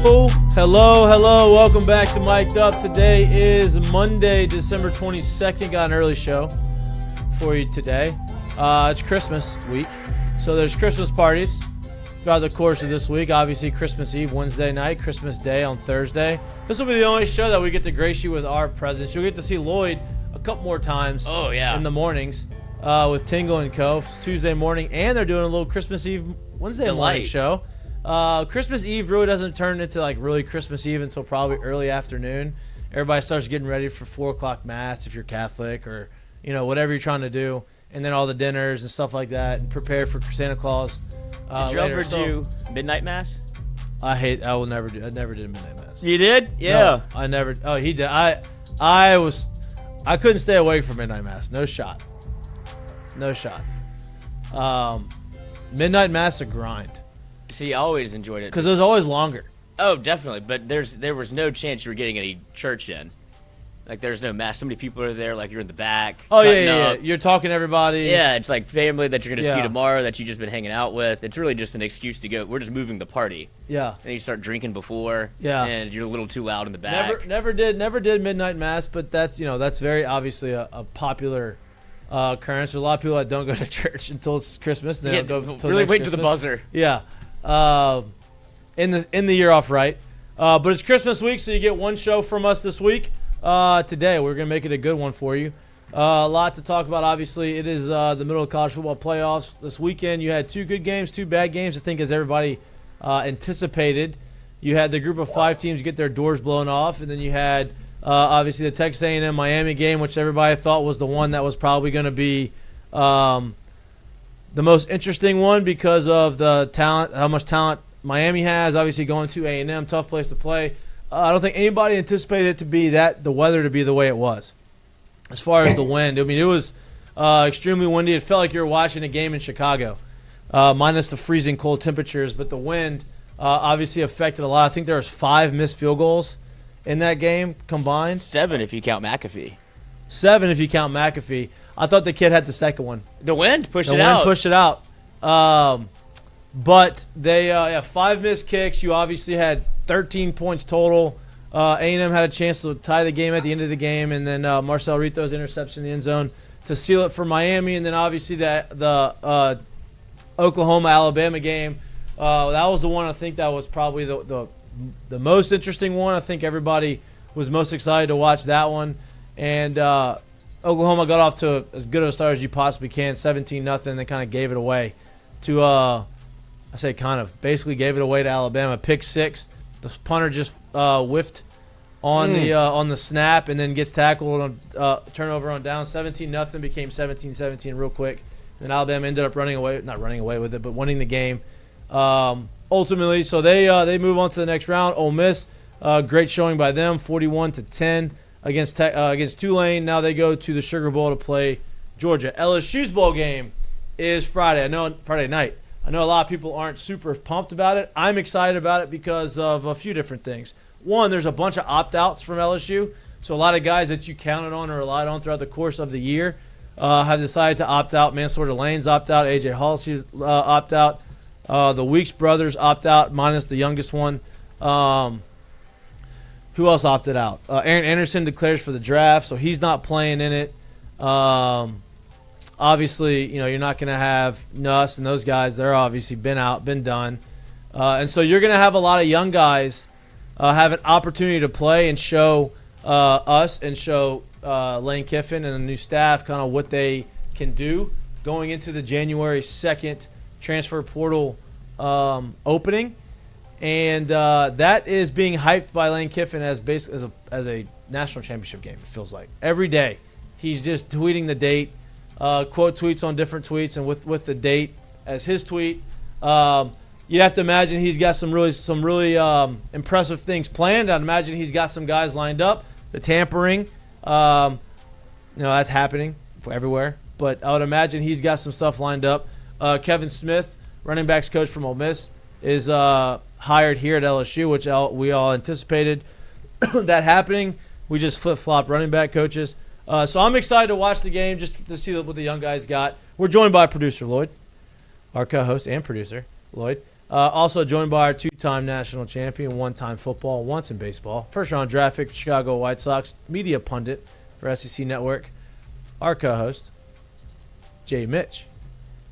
Hello. Welcome back to Mik'd Up. Today is Monday, December 22nd. Got an early show for you today. It's Christmas week, so there's Christmas parties throughout the course of this week. Obviously, Christmas Eve, Wednesday night, Christmas Day on Thursday. This will be the only show that we get to grace you with our presence. You'll get to see Lloyd a couple more times in the mornings with Tingle and Co. It's Tuesday morning, and they're doing a little Christmas Eve, Wednesday morning show. Christmas Eve really doesn't turn into like really Christmas Eve until probably early afternoon. Everybody starts getting ready for 4 o'clock mass if you're Catholic or whatever you're trying to do, and then all the dinners and stuff like that, and prepare for Santa Claus. Did you ever do midnight mass? I never did a midnight mass. You did? Yeah. No, I never. Oh, he did. I couldn't stay awake for midnight mass. No shot. Midnight mass a grind. See, I always enjoyed it. Because it was always longer. Oh, definitely. But there was no chance you were getting any church in. Like, there's no mass. So many people are there, like, you're in the back. Oh, yeah. You're talking to everybody. Yeah, it's like family that you're going to see tomorrow that you've just been hanging out with. It's really just an excuse to go. We're just moving the party. Yeah. And you start drinking before. Yeah. And you're a little too loud in the back. Never did midnight mass, but that's very obviously a popular occurrence. There's a lot of people that don't go to church until it's Christmas. And they don't go until really wait to the buzzer. Yeah. In the year off right. But it's Christmas week, so you get one show from us this week. Today we're going to make it a good one for you. A lot to talk about. Obviously, it is the middle of college football playoffs. This weekend you had 2 good games, 2 bad games, I think, as everybody anticipated. You had the group of 5 teams get their doors blown off, and then you had obviously the Texas A&M Miami game, which everybody thought was the one that was probably going to be the most interesting one because of the talent, how much talent Miami has. Obviously, going to A&M, tough place to play. I don't think anybody anticipated it to be the weather to be the way it was. As far as the wind, I mean, it was extremely windy. It felt like you were watching a game in Chicago, minus the freezing cold temperatures. But the wind obviously affected a lot. I think there was 5 missed field goals in that game combined. 7 if you count McAfee. 7 if you count McAfee. I thought the kid had the second one. The wind pushed it out. The wind pushed it out. But they 5 missed kicks. You obviously had 13 points total. A&M had a chance to tie the game at the end of the game, and then Marcel Rito's interception in the end zone to seal it for Miami. And then obviously the Oklahoma-Alabama game. That was the one I think that was probably the most interesting one. I think everybody was most excited to watch that one. And Oklahoma got off to as good of a start as you possibly can, 17-0. They kind of gave it away to basically gave it away to Alabama. Pick 6. The punter just whiffed on the snap and then gets tackled on turnover on down. 17-0 became 17-17 real quick. And then Alabama ended up not running away with it, but winning the game ultimately. So they move on to the next round. Ole Miss, great showing by them, 41-10 against Tulane. Now they go to the Sugar Bowl to play Georgia. LSU's bowl game is Friday. Friday night. I know a lot of people aren't super pumped about it. I'm excited about it because of a few different things. One, there's a bunch of opt-outs from LSU. So a lot of guys that you counted on or relied on throughout the course of the year have decided to opt out. Manslaughter Lane's opt out. A.J. Halsey opt out. The Weeks brothers opt out, minus the youngest one. Who else opted out? Aaron Anderson declares for the draft, so he's not playing in it. Obviously, you're not going to have Nuss and those guys. They're obviously been done. And so you're going to have a lot of young guys have an opportunity to play and show us and show Lane Kiffin and the new staff kind of what they can do going into the January 2nd transfer portal opening. And that is being hyped by Lane Kiffin as a national championship game, it feels like. Every day he's just tweeting the date. Quote tweets on different tweets, and with the date as his tweet. You'd have to imagine he's got some really impressive things planned. I'd imagine he's got some guys lined up. The tampering, that's happening everywhere. But I would imagine he's got some stuff lined up. Kevin Smith, running backs coach from Ole Miss, is hired here at LSU, which we all anticipated that happening. We just flip-flopped running back coaches. So I'm excited to watch the game just to see what the young guys got. We're joined by producer Lloyd, our co-host and producer Lloyd. Also joined by our 2-time national champion, 1-time football, once in baseball, first-round draft pick for Chicago White Sox, media pundit for SEC Network, our co-host, Jay Mitch.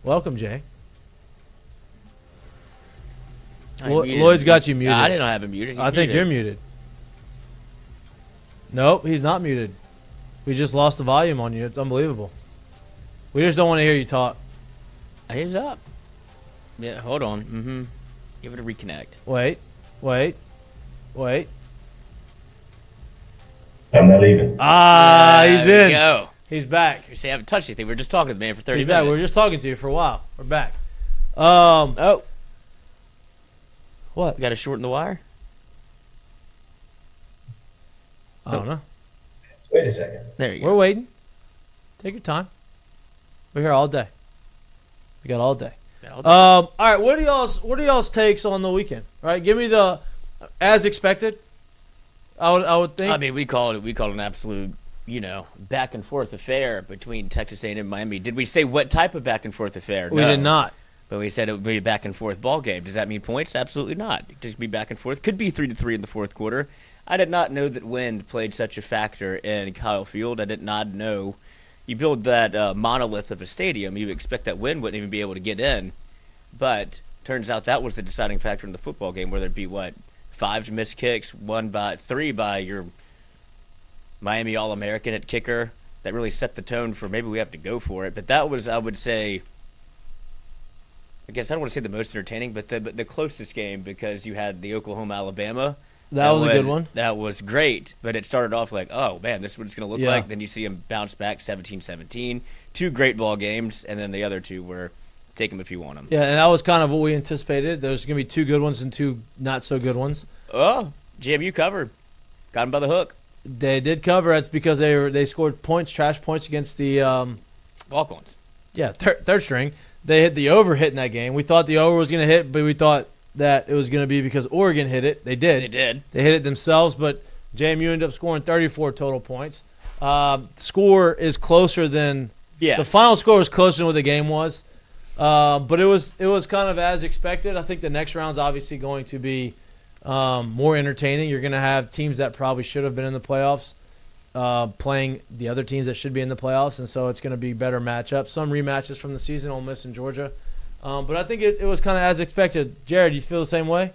Welcome, Jay. Lloyd's got you muted. I didn't have him muted. I think you're muted. Nope, he's not muted. We just lost the volume on you. It's unbelievable. We just don't want to hear you talk. He's up. Yeah, hold on. Mm-hmm. Give it a reconnect. Wait. I'm not leaving. He's in. Go. He's back. You say I haven't touched anything. We were just talking to the man for 30 He's minutes. back. We were just talking to you for a while. We're back. What? You got to shorten the wire? I don't know. Wait a second. There you go. We're waiting. Take your time. We're here all day. We got all day. All right. What are y'all's takes on the weekend? All right. Give me the as expected. I would think. I mean, we called an absolute, back and forth affair between Texas A&M and Miami. Did we say what type of back and forth affair? We did not. But we said it would be a back and forth ball game. Does that mean points? Absolutely not. Just be back and forth. Could be 3-3 in the fourth quarter. I did not know that wind played such a factor in Kyle Field. I did not know. You build that monolith of a stadium, you expect that wind wouldn't even be able to get in. But turns out that was the deciding factor in the football game, where there'd be 5 missed kicks, 3 by your Miami All-American at kicker. That really set the tone for maybe we have to go for it. But that was, I would say, I guess I don't want to say the most entertaining, but the closest game, because you had the Oklahoma-Alabama. That was a good one. That was great, but it started off like, oh, man, this is what it's going to look like. Then you see them bounce back 17-17. 2 great ball games, and then the other 2 were take them if you want them. Yeah, and that was kind of what we anticipated. There's going to be 2 good ones and 2 not-so-good ones. Oh, JMU covered. Got them by the hook. They did cover. That's because they scored trash points against the Walk-ons. Yeah, third string. They hit the over hit in that game. We thought the over was going to hit, but we thought that it was going to be because Oregon hit it. They did. They hit it themselves, but JMU ended up scoring 34 total points. Score is closer than the final score was closer than what the game was, but it was kind of as expected. I think the next round's obviously going to be more entertaining. You're going to have teams that probably should have been in the playoffs playing the other teams that should be in the playoffs, and so it's going to be better matchups. Some rematches from the season, Ole Miss and Georgia. But I think it was kind of as expected. Jared, you feel the same way?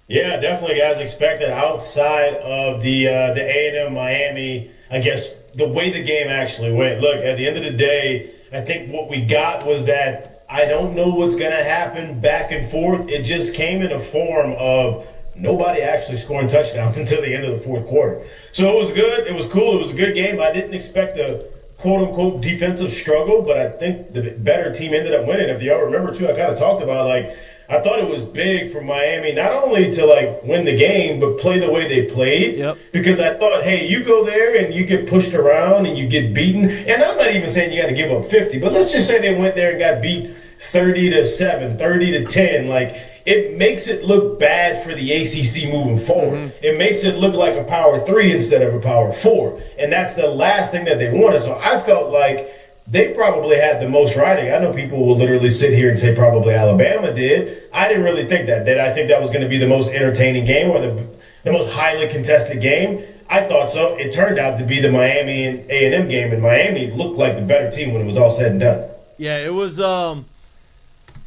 Yeah, definitely as expected. Outside of the A&M Miami, I guess the way the game actually went. Look, at the end of the day, I think what we got was that I don't know what's going to happen back and forth. It just came in a form of nobody actually scoring touchdowns until the end of the fourth quarter. So it was good. It was cool. It was a good game. I didn't expect a quote-unquote defensive struggle, but I think the better team ended up winning. If y'all remember, too, I kind of talked about, I thought it was big for Miami not only to, win the game, but play the way they played. Yep. Because I thought, hey, you go there and you get pushed around and you get beaten. And I'm not even saying you got to give up 50, but let's just say they went there and got beat 30-7, 30-10. It makes it look bad for the ACC moving forward. Mm-hmm. It makes it look like a power 3 instead of a power 4. And that's the last thing that they wanted. So I felt like they probably had the most riding. I know people will literally sit here and say probably Alabama did. I didn't really think that. Did I think that was going to be the most entertaining game or the most highly contested game? I thought so. It turned out to be the Miami and A&M game, and Miami looked like the better team when it was all said and done. Yeah, it was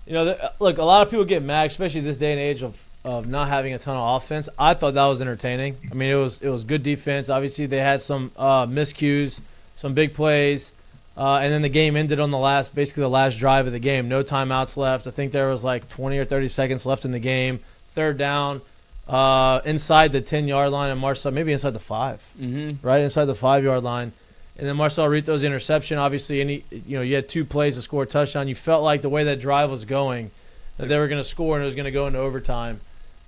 look, a lot of people get mad, especially this day and age of not having a ton of offense. I thought that was entertaining. I mean, it was good defense. Obviously, they had some miscues, some big plays, and then the game ended on the last drive of the game. No timeouts left. I think there was 20 or 30 seconds left in the game. Third down, inside the 10-yard line, and Marcel maybe inside the 5, right inside the 5-yard line. And then Marcel Rito's interception, obviously, you had 2 plays to score a touchdown. You felt like the way that drive was going, that they were going to score and it was going to go into overtime.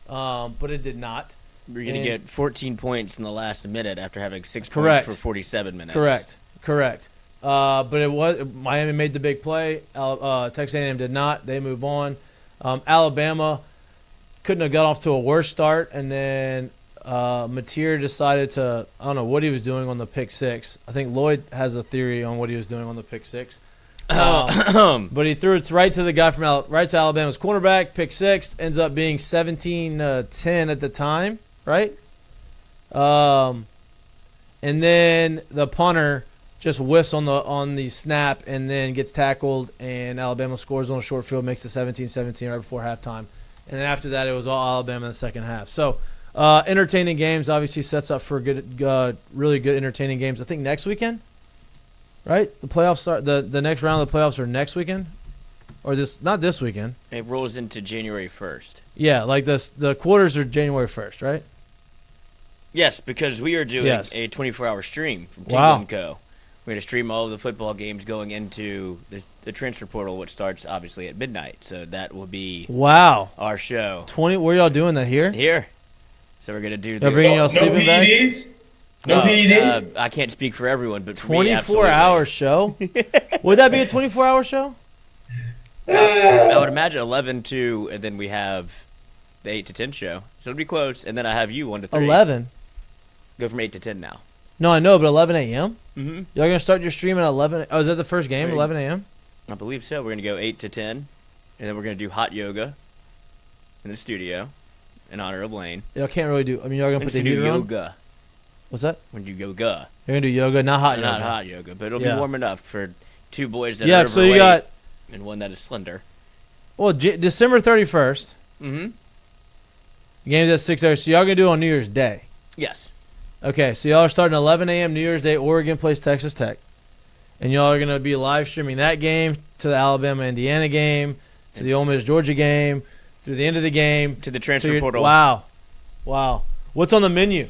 But it did not. We're going to get 14 points in the last minute after having 6 points for 47 minutes. Correct. But Miami made the big play. Texas A&M did not. They move on. Alabama couldn't have got off to a worse start, and then Mateer decided I don't know what he was doing on the pick 6. I think Lloyd has a theory on what he was doing on the pick 6. But he threw it right to the guy from right to Alabama's cornerback, pick six, ends up being 17-10 at the time, right? And then the punter just whiffs on the snap and then gets tackled, and Alabama scores on a short field, makes it 17-17 right before halftime. And then after that, it was all Alabama in the second half. So entertaining games, obviously sets up for good, really good entertaining games. I think next weekend. Right? The playoffs start. The next round of the playoffs are next weekend, or not this weekend. It rolls into January 1st. Yeah, like the quarters are January 1st, right? Yes, because we are doing a 24-hour stream from Tingle & Co. We're going to stream all of the football games going into the transfer portal, which starts obviously at midnight. So that will be our show. Where y'all doing that here? Here. So we're going to do. They're bringing y'all sleeping bags. No PEDs? I can't speak for everyone, but 24-hour show? Would that be a 24-hour show? I would imagine 11 to, and then we have the 8 to 10 show. So it'll be close, and then I have you 1 to 3. 11? Go from 8 to 10 now. No, I know, but 11 a.m.? Mm-hmm. Y'all going to start your stream at 11? Oh, is that the first game, 11 a.m.? I believe so. We're going to go 8 to 10, and then we're going to do hot yoga in the studio in honor of Lane. Y'all can't really do, y'all going to put the heater on? Yoga. What's that? When you yoga. You're going to do yoga, not hot yoga. Not hot yoga, but it'll be warm enough for 2 boys that are overweight so you got, and 1 that is slender. Well, December 31st. Mm-hmm. The game's at 6 hours, so y'all going to do it on New Year's Day. Yes. Okay, so y'all are starting 11 a.m. New Year's Day. Oregon plays Texas Tech. And y'all are going to be live streaming that game to the Alabama-Indiana game, to the Ole Miss-Georgia game, through the end of the game. To the transfer portal. Wow. What's on the menu?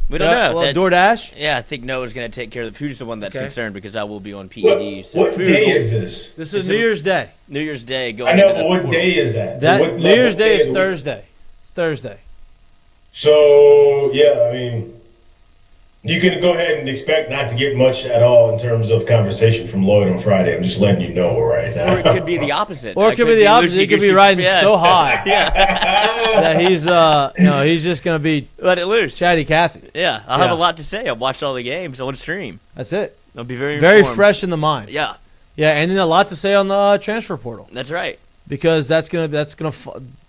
We don't know. DoorDash? Yeah, I think Noah's going to take care of the food. Who's the one that's concerned because I will be on PEDs. What day is this? This is New Year's Day. New Year's Day. I know, but what day is that? New Year's Day is Thursday. It's Thursday. So, yeah, I mean, you can go ahead and expect not to get much at all in terms of conversation from Lloyd on Friday. I'm just letting you know right now. Or it could be the opposite. Or it could be the opposite. He could be riding so high. Yeah. That he's just going to be let it loose. Chatty Cathy. Yeah, I'll have a lot to say. I'll watch all the games on stream. That's it. I'll be very informed. Fresh in the mind. Yeah. Yeah, and then a lot to say on the transfer portal. That's right. Because that's gonna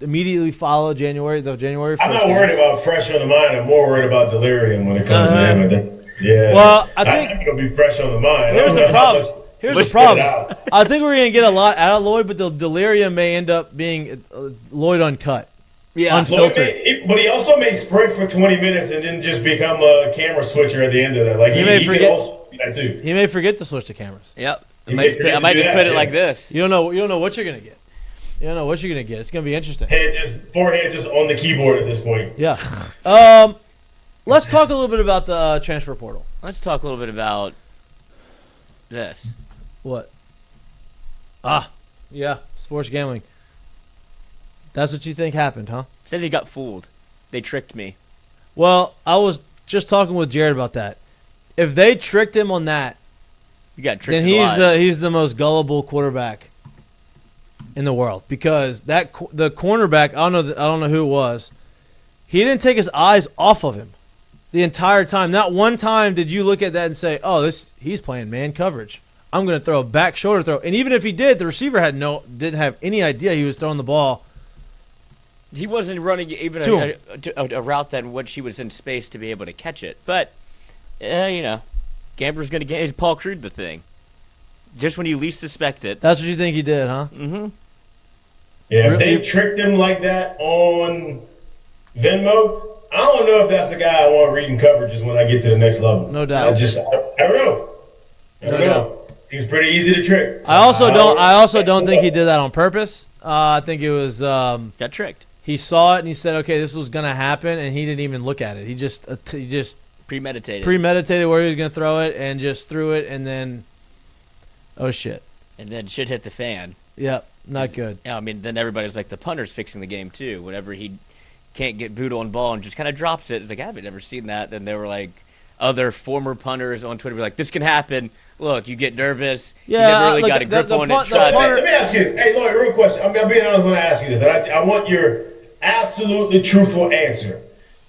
immediately follow January 1st. I'm not worried about fresh on the mind. I'm more worried about delirium when it comes to him. Yeah. Well, I think it'll be fresh on the mind. Here's the problem. I think we're gonna get a lot out of Lloyd, but the delirium may end up being Lloyd uncut. Yeah, unfiltered. But he also may sprint for 20 minutes and then just become a camera switcher at the end of that. Like he could also do that too. He may forget to switch to cameras. Yep. I might just put it like this. You don't know what you're gonna get. You don't know what you're going to get. It's going to be interesting. Forehead just on the keyboard at this point. Yeah. Let's talk a little bit about the transfer portal. Let's talk a little bit about this. What? Yeah, sports gambling. That's what you think happened, huh? Said he got fooled. They tricked me. Well, I was just talking with Jared about that. If they tricked him on that, you got tricked. Then he's the most gullible quarterback in the world, because the cornerback, I don't know who it was. He didn't take his eyes off of him the entire time. Not one time did you look at that and say, "Oh, he's playing man coverage. I'm going to throw a back shoulder throw." And even if he did, the receiver didn't have any idea he was throwing the ball. He wasn't running even a route that in which he was in space to be able to catch it. But Gambler's going to get Paul Crude the thing. Just when you least suspect it. That's what you think he did, huh? Mm-hmm. Yeah, if they tricked him like that on Venmo, I don't know if that's the guy I want reading coverages when I get to the next level. No doubt. I don't know. I don't know. Seems pretty easy to trick. So I also don't think he did that on purpose. I think it was got tricked. He saw it and he said, "Okay, this was going to happen," and he didn't even look at it. He just premeditated where he was going to throw it and just threw it, and then oh shit. And then shit hit the fan. Yep, not good. Yeah, I mean, then everybody's like, the punter's fixing the game too. Whenever he can't get Boodle on ball and just kind of drops it, it's like, I haven't never seen that. Then there were like other former punters on Twitter were like, this can happen. Look, you get nervous. Yeah, you never really got a grip on it. Let me ask you, hey Lloyd, real question. I'm being honest when I ask you this, and I want your absolutely truthful answer.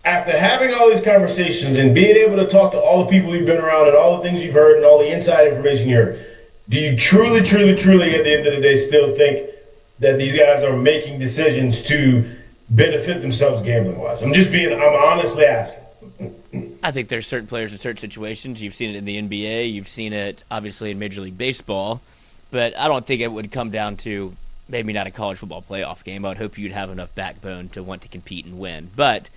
After having all these conversations and being able to talk to all the people you've been around and all the things you've heard and all the inside information you heard, do you truly, truly, truly, at the end of the day, still think that these guys are making decisions to benefit themselves gambling wise? I'm honestly asking. I think there's certain players in certain situations. You've seen it in the NBA. You've seen it, obviously, in Major League Baseball. But I don't think it would come down to maybe not a college football playoff game. I would hope you'd have enough backbone to want to compete and win. But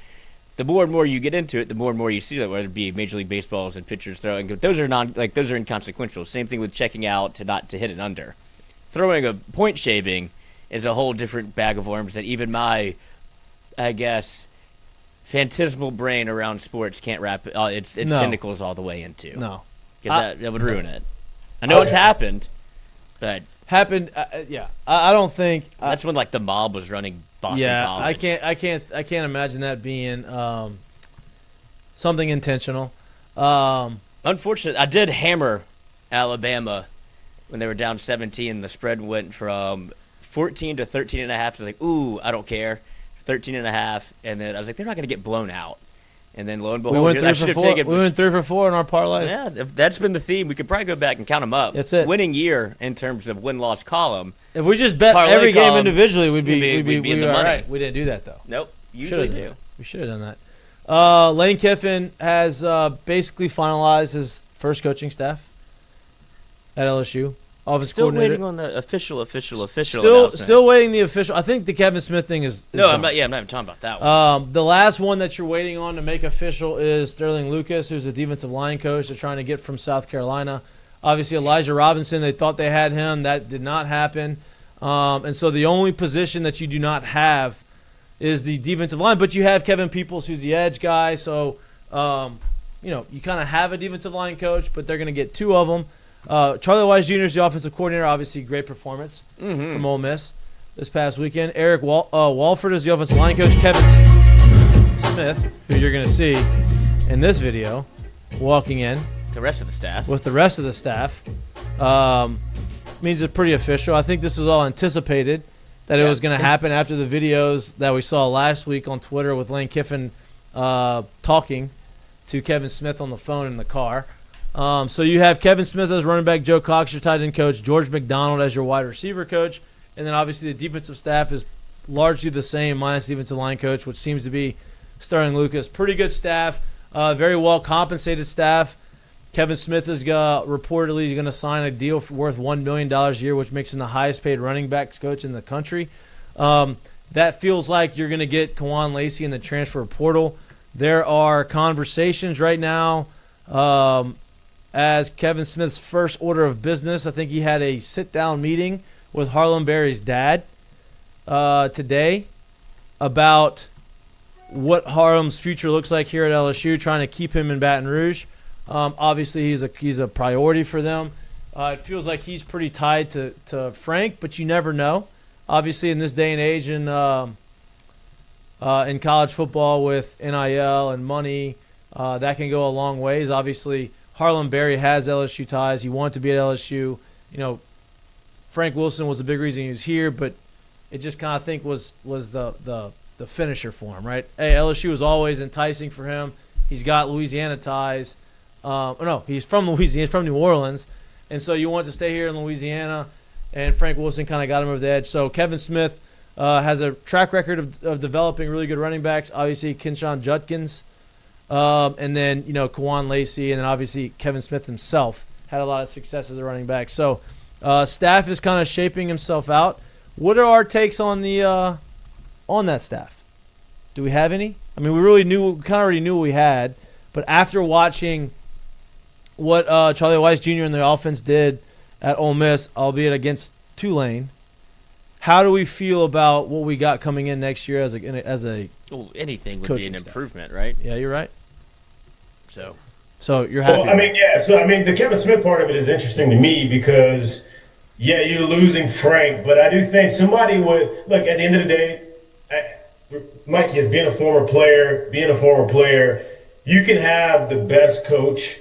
the more and more you get into it, the more and more you see that, whether it be Major League Baseballs and pitchers throwing. Those are inconsequential. Same thing with checking out to hit it under. Throwing a point shaving is a whole different bag of worms that even my, I guess, phantasmal brain around sports can't wrap its tentacles all the way into. No. Because that would ruin it. I know it's happened, but... Yeah. I don't think... That's when, the mob was running Boston College. I can't imagine that being something intentional. Unfortunately, I did hammer Alabama when they were down 17. The spread went from 14 to 13.5. I was like, ooh, I don't care. 13.5, and then I was like, they're not going to get blown out. And then lo and behold, we went 3 for 4 in our parlays. Yeah, that's been the theme. We could probably go back and count them up. That's it. Winning year in terms of win-loss column. If we just bet every game individually, we'd be in the money. Right. We didn't do that though. Nope. Usually do. We should have done that. Lane Kiffin has basically finalized his first coaching staff at LSU. Offensive Still coordinator. waiting on the official announcement. Still waiting the official. I think the Kevin Smith thing is no, done. I'm not even talking about that one. The last one that you're waiting on to make official is Sterling Lucas, who's a defensive line coach they're trying to get from South Carolina. Obviously, Elijah Robinson, they thought they had him. That did not happen. And so the only position that you do not have is the defensive line, but you have Kevin Peoples, who's the edge guy. So, you kind of have a defensive line coach, but they're going to get 2 of them. Charlie Wise Jr. is the offensive coordinator. Obviously, great performance from Ole Miss this past weekend. Eric Walford is the offensive line coach. Kevin Smith, who you're going to see in this video, walking in with the rest of the staff, means it's pretty official. I think this is all anticipated that it was going to happen after the videos that we saw last week on Twitter with Lane Kiffin talking to Kevin Smith on the phone in the car. So you have Kevin Smith as running back, Joe Cox, your tight end coach, George McDonald as your wide receiver coach, and then obviously the defensive staff is largely the same minus defensive line coach, which seems to be Sterling Lucas. Pretty good staff, very well compensated staff. Kevin Smith is reportedly going to sign a deal worth $1 million a year, which makes him the highest paid running backs coach in the country. That feels like you're going to get Kawan Lacey in the transfer portal. There are conversations right now as Kevin Smith's first order of business. I think he had a sit-down meeting with Harlem Berry's dad today about what Harlem's future looks like here at LSU, trying to keep him in Baton Rouge. Obviously, he's a priority for them. It feels like he's pretty tied to Frank, but you never know. Obviously, in this day and age in college football with NIL and money, that can go a long ways. Obviously, Harlem Berry has LSU ties. He wanted to be at LSU. Frank Wilson was the big reason he was here, but it just kind of think was the finisher for him, right? Hey, LSU was always enticing for him. He's got Louisiana ties. He's from Louisiana. He's from New Orleans, and so you want to stay here in Louisiana. And Frank Wilson kind of got him over the edge. So Kevin Smith has a track record of developing really good running backs. Obviously, Quinshon Judkins. And then, Kawan Lacey, and then obviously Kevin Smith himself had a lot of success as a running back. So staff is kind of shaping himself out. What are our takes on that staff? Do we have any? I mean, we kind of already knew what we had, but after watching what Charlie Wise Jr. and the offense did at Ole Miss, albeit against Tulane, how do we feel about what we got coming in next year as a anything would be an improvement, right? Yeah, you're right. So you're happy. Well, the Kevin Smith part of it is interesting to me because, you're losing Frank, but I do think somebody would look at the end of the day. Mikey, as being a former player, you can have the best coach,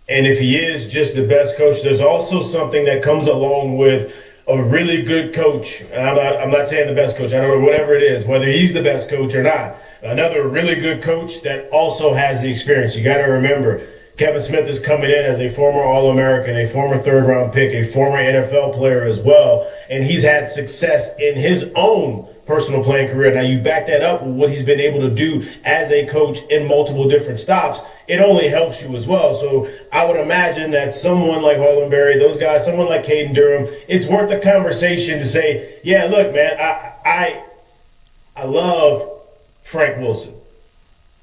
and if he is just the best coach, there's also something that comes along with a really good coach. And I'm not saying the best coach. I don't know, whatever it is, whether he's the best coach or not. Another really good coach that also has the experience. You got to remember, Kevin Smith is coming in as a former All-American, a former third-round pick, a former NFL player as well, and he's had success in his own personal playing career. Now, you back that up with what he's been able to do as a coach in multiple different stops, it only helps you as well. So I would imagine that someone like Harlan Berry, those guys, someone like Caden Durham, it's worth the conversation to say, yeah, look, man, I love Frank Wilson.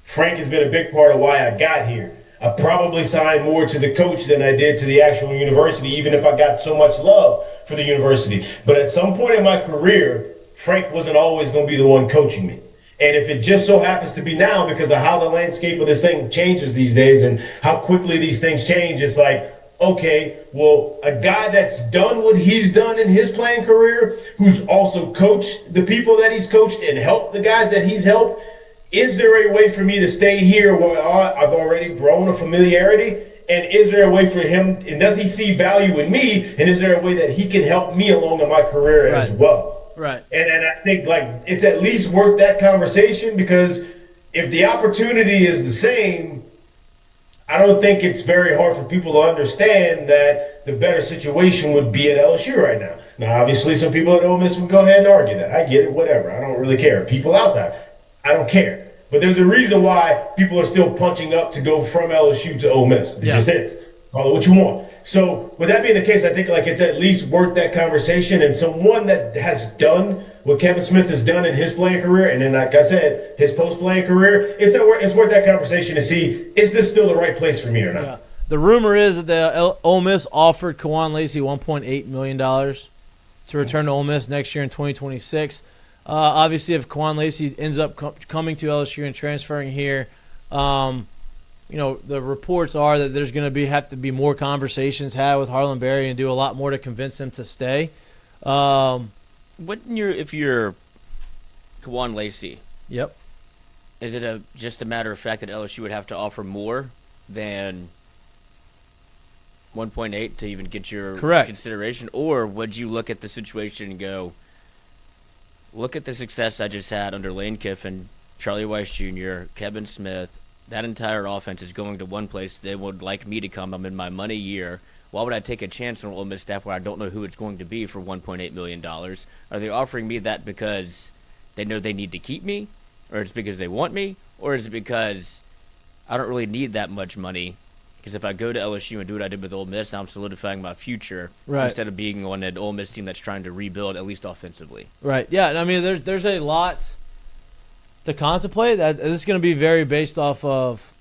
Frank has been a big part of why I got here. I probably signed more to the coach than I did to the actual university, even if I got so much love for the university. But at some point in my career, Frank wasn't always going to be the one coaching me. And if it just so happens to be now, because of how the landscape of this thing changes these days and how quickly these things change, it's like, okay, well, a guy that's done what he's done in his playing career, who's also coached the people that he's coached and helped the guys that he's helped, is there a way for me to stay here where I've already grown a familiarity? And is there a way for him, and does he see value in me? And is there a way that he can help me along in my career as well? Right. And I think like it's at least worth that conversation, because if the opportunity is the same, I don't think it's very hard for people to understand that the better situation would be at LSU right now. Now, obviously, some people at Ole Miss would go ahead and argue that. I get it, whatever. I don't really care. People outside, I don't care. But there's a reason why people are still punching up to go from LSU to Ole Miss. It just is. Call it what you want. So with that being the case, I think like it's at least worth that conversation, and someone that has done what Kevin Smith has done in his playing career, and then like I said, his post-playing career, it's worth that conversation to see, is this still the right place for me or not? Yeah. The rumor is that the Ole Miss offered Kwan Lacey $1.8 million to return to Ole Miss next year in 2026. Obviously, if Kwan Lacey ends up coming to LSU and transferring here, the reports are that there's going to have to be more conversations had with Harlan Berry and do a lot more to convince him to stay. If you're Kwan Lacey, yep, is it just a matter of fact that LSU would have to offer more than 1.8 to even get your consideration, or would you look at the situation and go, look at the success I just had under Lane Kiffin, Charlie Weiss Jr., Kevin Smith. That entire offense is going to one place they would like me to come. I'm in my money year. Why would I take a chance on Ole Miss staff where I don't know who it's going to be for $1.8 million? Are they offering me that because they know they need to keep me, or it's because they want me, or is it because I don't really need that much money? Because if I go to LSU and do what I did with Ole Miss, now I'm solidifying my future instead of being on an Ole Miss team that's trying to rebuild, at least offensively. Right. Yeah. I mean, there's a lot to contemplate. That this is going to be very based off of,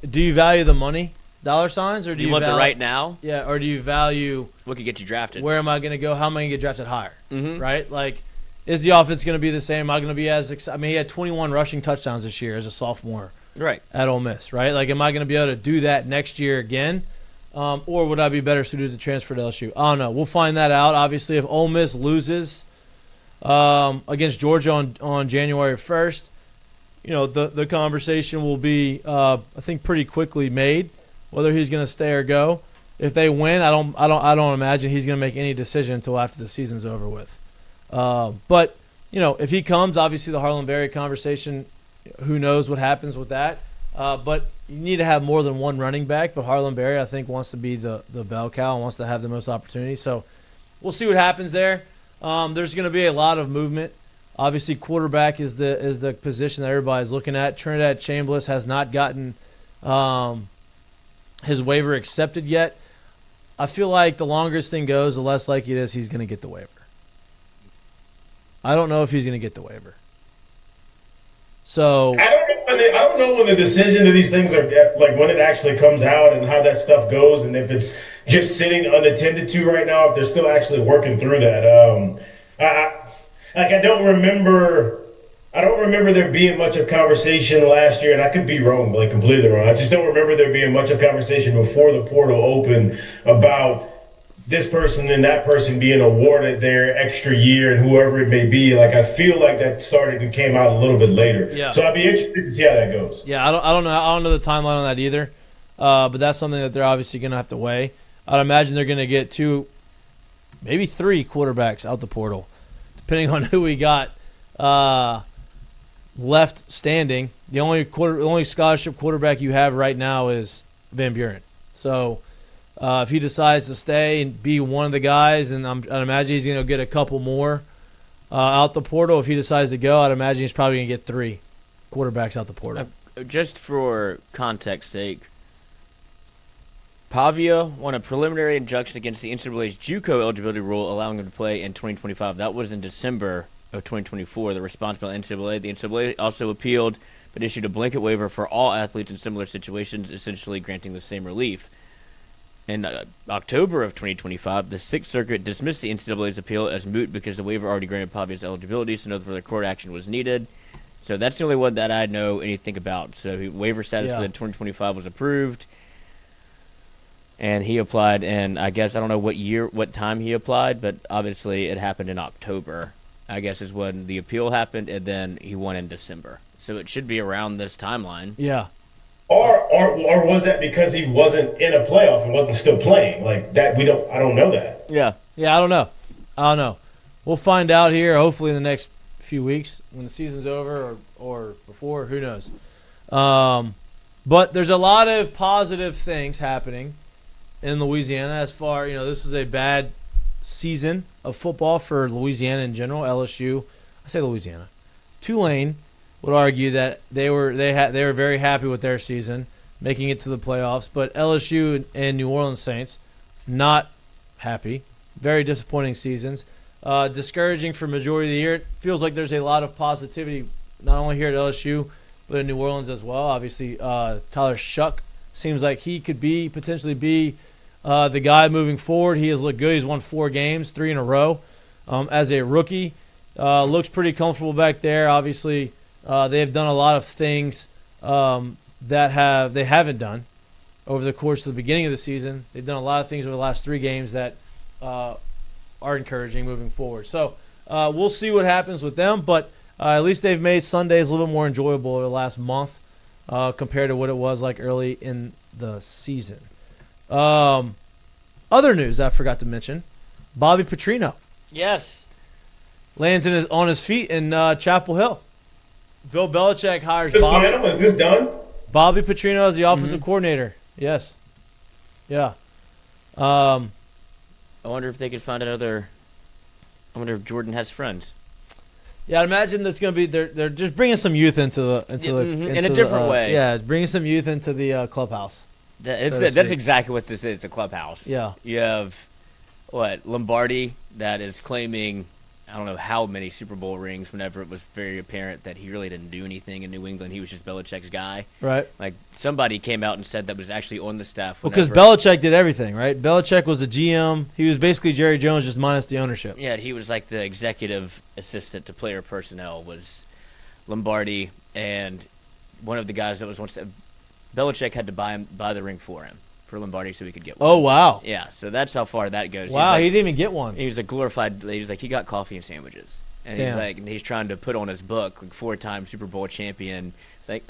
do you value the money, dollar signs, or do you want the right now? Yeah. Or do you value what could get you drafted? Where am I going to go? How am I going to get drafted higher? Mm-hmm. Right. Like, is the offense going to be the same? Am I going to be as excited? I mean, he had 21 rushing touchdowns this year as a sophomore. Right. At Ole Miss, right? Like, am I going to be able to do that next year again? Or would I be better suited to transfer to LSU? I don't know. We'll find that out. Obviously, if Ole Miss loses against Georgia on January 1st, the conversation will be, I think, pretty quickly made whether he's going to stay or go. If they win, I don't imagine he's going to make any decision until after the season's over with. But if he comes, obviously the Harlan Berry conversation, who knows what happens with that. But you need to have more than one running back. But Harlan Berry, I think, wants to be the bell cow and wants to have the most opportunity. So we'll see what happens there. There's going to be a lot of movement. Obviously, quarterback is the position that everybody's looking at. Trinidad Chambliss has not gotten his waiver accepted yet. I feel like the longer this thing goes, the less likely it is he's going to get the waiver. I don't know if he's going to get the waiver. So I don't know when the decision of these things are, like when it actually comes out and how that stuff goes, and if it's just sitting unattended to right now, if they're still actually working through that. I don't remember there being much of conversation last year, and I could be wrong, like completely wrong. I just don't remember there being much of conversation before the portal opened about this person and that person being awarded their extra year and whoever it may be. Like, I feel like that started and came out a little bit later. Yeah. So I'd be interested to see how that goes. Yeah, I don't know the timeline on that either. But that's something that they're obviously going to have to weigh. I'd imagine they're going to get 2, maybe 3 quarterbacks out the portal, depending on who we got left standing. The only scholarship quarterback you have right now is Van Buren. So if he decides to stay and be one of the guys, and I'd imagine he's going to get a couple more out the portal. If he decides to go, I'd imagine he's probably going to get 3 quarterbacks out the portal. Just for context sake, Pavia won a preliminary injunction against the NCAA's JUCO eligibility rule, allowing him to play in 2025. That was in December of 2024. The response by the NCAA. The NCAA also appealed, but issued a blanket waiver for all athletes in similar situations, essentially granting the same relief. In October of 2025, the Sixth Circuit dismissed the NCAA's appeal as moot because the waiver already granted Pavia's eligibility, so no further court action was needed. So that's the only one that I know anything about. So waiver status for the 2025 was approved, and he applied. And I guess I don't know what time he applied, but obviously it happened in October. I guess is when the appeal happened, and then he won in December. So it should be around this timeline. Yeah. Or was that because he wasn't in a playoff and wasn't still playing? Like that, I don't know that. Yeah, I don't know. We'll find out here, hopefully in the next few weeks when the season's over or before, who knows. But there's a lot of positive things happening in Louisiana as far, this was a bad season of football for Louisiana in general. LSU, I say Louisiana. Tulane would argue that they were very happy with their season, making it to the playoffs. But LSU and New Orleans Saints, not happy. Very disappointing seasons. Discouraging for majority of the year. It feels like there's a lot of positivity, not only here at LSU, but in New Orleans as well. Obviously, Tyler Shuck seems like he could potentially be the guy moving forward. He has looked good. He's won 4 games, 3 in a row as a rookie. Looks pretty comfortable back there. Obviously, they have done a lot of things that they haven't done over the course of the beginning of the season. They've done a lot of things over the last 3 games that are encouraging moving forward. So we'll see what happens with them, but at least they've made Sundays a little bit more enjoyable over the last month compared to what it was like early in the season. Other news I forgot to mention, Bobby Petrino. Yes. Lands on his feet in Chapel Hill. Bill Belichick hires Bobby. Is this done? Bobby Petrino as the offensive coordinator. Yes. Yeah. I wonder if they could find another. I wonder if Jordan has friends. Yeah, I imagine that's going to be they're just bringing some youth into in a different way. Yeah, bringing some youth into the clubhouse. That's exactly what this is. A clubhouse. Yeah. You have Lombardi that is claiming I don't know how many Super Bowl rings whenever it was very apparent that he really didn't do anything in New England. He was just Belichick's guy. Right. Like somebody came out and said that was actually on the staff. Because Belichick did everything, right? Belichick was the GM. He was basically Jerry Jones just minus the ownership. Yeah, he was like the executive assistant to player personnel was Lombardi, and one of the guys that was once Belichick had to buy the ring for him. For Lombardi so he could get one. Oh, wow. Yeah, so that's how far that goes. Wow, he didn't even get one. He was a glorified, he was like, he got coffee and sandwiches. And he's trying to put on his book, like 4-time Super Bowl champion. It's like,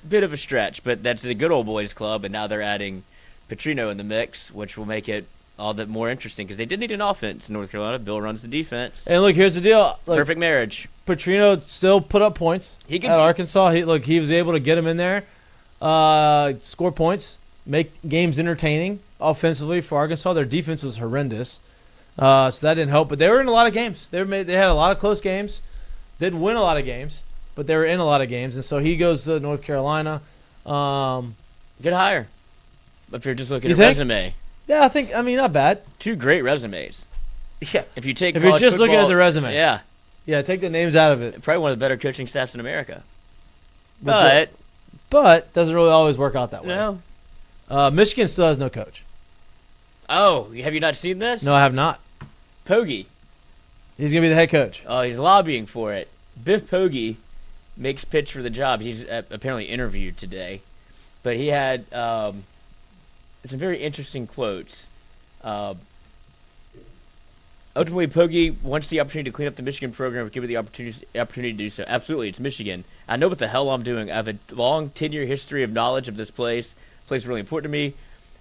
bit of a stretch, but that's the good old boys club, and now they're adding Petrino in the mix, which will make it all that more interesting, because they did need an offense in North Carolina. Bill runs the defense. And look, here's the deal. Look, perfect marriage. Petrino still put up points at Arkansas. He was able to get him in there, score points, make games entertaining offensively for Arkansas. Their defense was horrendous, so that didn't help. But they were in a lot of games. They had a lot of close games. Didn't win a lot of games, but they were in a lot of games. And so he goes to North Carolina. Good hire. If you're just looking at resume. Yeah, not bad. 2 great resumes. Yeah. If you're just looking at the resume. Yeah. Yeah, take the names out of it. Probably one of the better coaching staffs in America. But doesn't really always work out that way. No. Michigan still has no coach. Oh, have you not seen this? No, I have not. Poggi. He's going to be the head coach. Oh, he's lobbying for it. Biff Poggi makes pitch for the job. He's apparently interviewed today. But he had some very interesting quotes. Ultimately, Poggi wants the opportunity to clean up the Michigan program and give it the opportunity to do so. Absolutely, it's Michigan. I know what the hell I'm doing. I have a long 10-year history of knowledge of this place. Place is really important to me.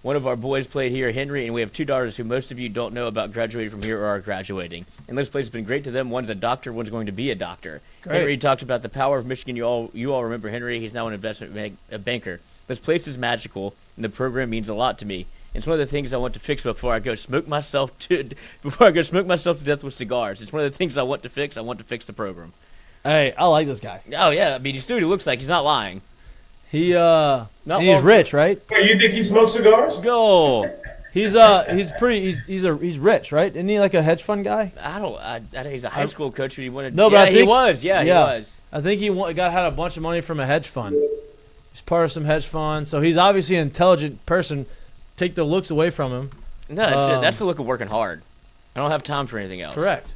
One of our boys played here, Henry, and we have 2 daughters who most of you don't know about graduating from here or are graduating. And this place has been great to them. One's a doctor, one's going to be a doctor. Great. Henry talked about the power of Michigan. You all remember Henry. He's now an investment banker. This place is magical, and the program means a lot to me. It's one of the things I want to fix before I go smoke myself to death with cigars. It's one of the things I want to fix. I want to fix the program. Hey, I like this guy. Oh yeah, I mean, you see what he looks like. He's not lying. He's rich, right? Wait, you think he smokes cigars? Go. He's rich, right? Isn't he like a hedge fund guy? He's a high school coach. But he wanted. No, but I think, he was. Yeah, he was. I think he had a bunch of money from a hedge fund. He's part of some hedge fund, so he's obviously an intelligent person. Take the looks away from him. No, that's the look of working hard. I don't have time for anything else. Correct.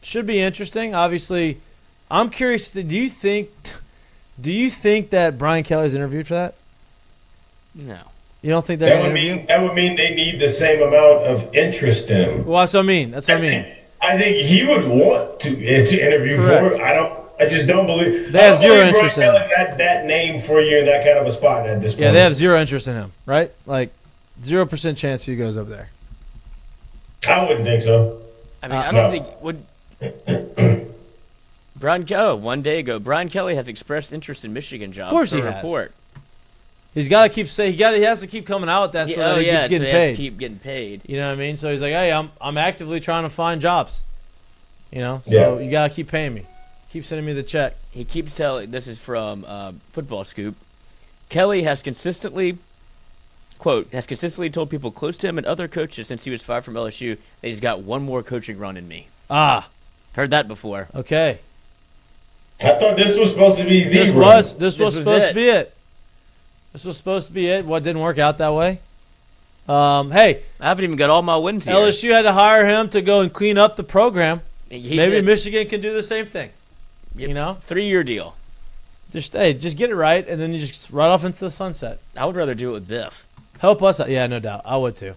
Should be interesting. Obviously, I'm curious. Do you think that Brian Kelly's interviewed for that? No. You don't think they're going to interview? That would mean they need the same amount of interest in him. Well, that's what I mean. I think he would want to interview Correct. for it. I just don't believe. They have zero interest in him. That name for you in that kind of a spot at this point. Yeah, they have zero interest in him, right? Like 0% chance he goes up there. I wouldn't think so. I mean, I don't think would. One day ago, Brian Kelly has expressed interest in Michigan jobs. Of course, he has. He's got to keep saying he has to keep coming out with that so that he keeps getting paid. Keep getting paid. You know what I mean? So he's like, hey, I'm actively trying to find jobs. You know, so you got to keep paying me. Keep sending me the check. He keeps telling. This is from Football Scoop. Kelly has consistently told people close to him and other coaches since he was fired from LSU that he's got one more coaching run in me. Heard that before. Okay. I thought this was supposed to be This was supposed to be it. This was supposed to be it. What didn't work out that way? Hey, I haven't even got all my wins here. LSU had to hire him to go and clean up the program. Maybe did. Michigan can do the same thing. Yep. You know, 3-year deal. Just get it right, and then you just ride off into the sunset. I would rather do it with Biff. Help us out. Yeah, no doubt. I would too.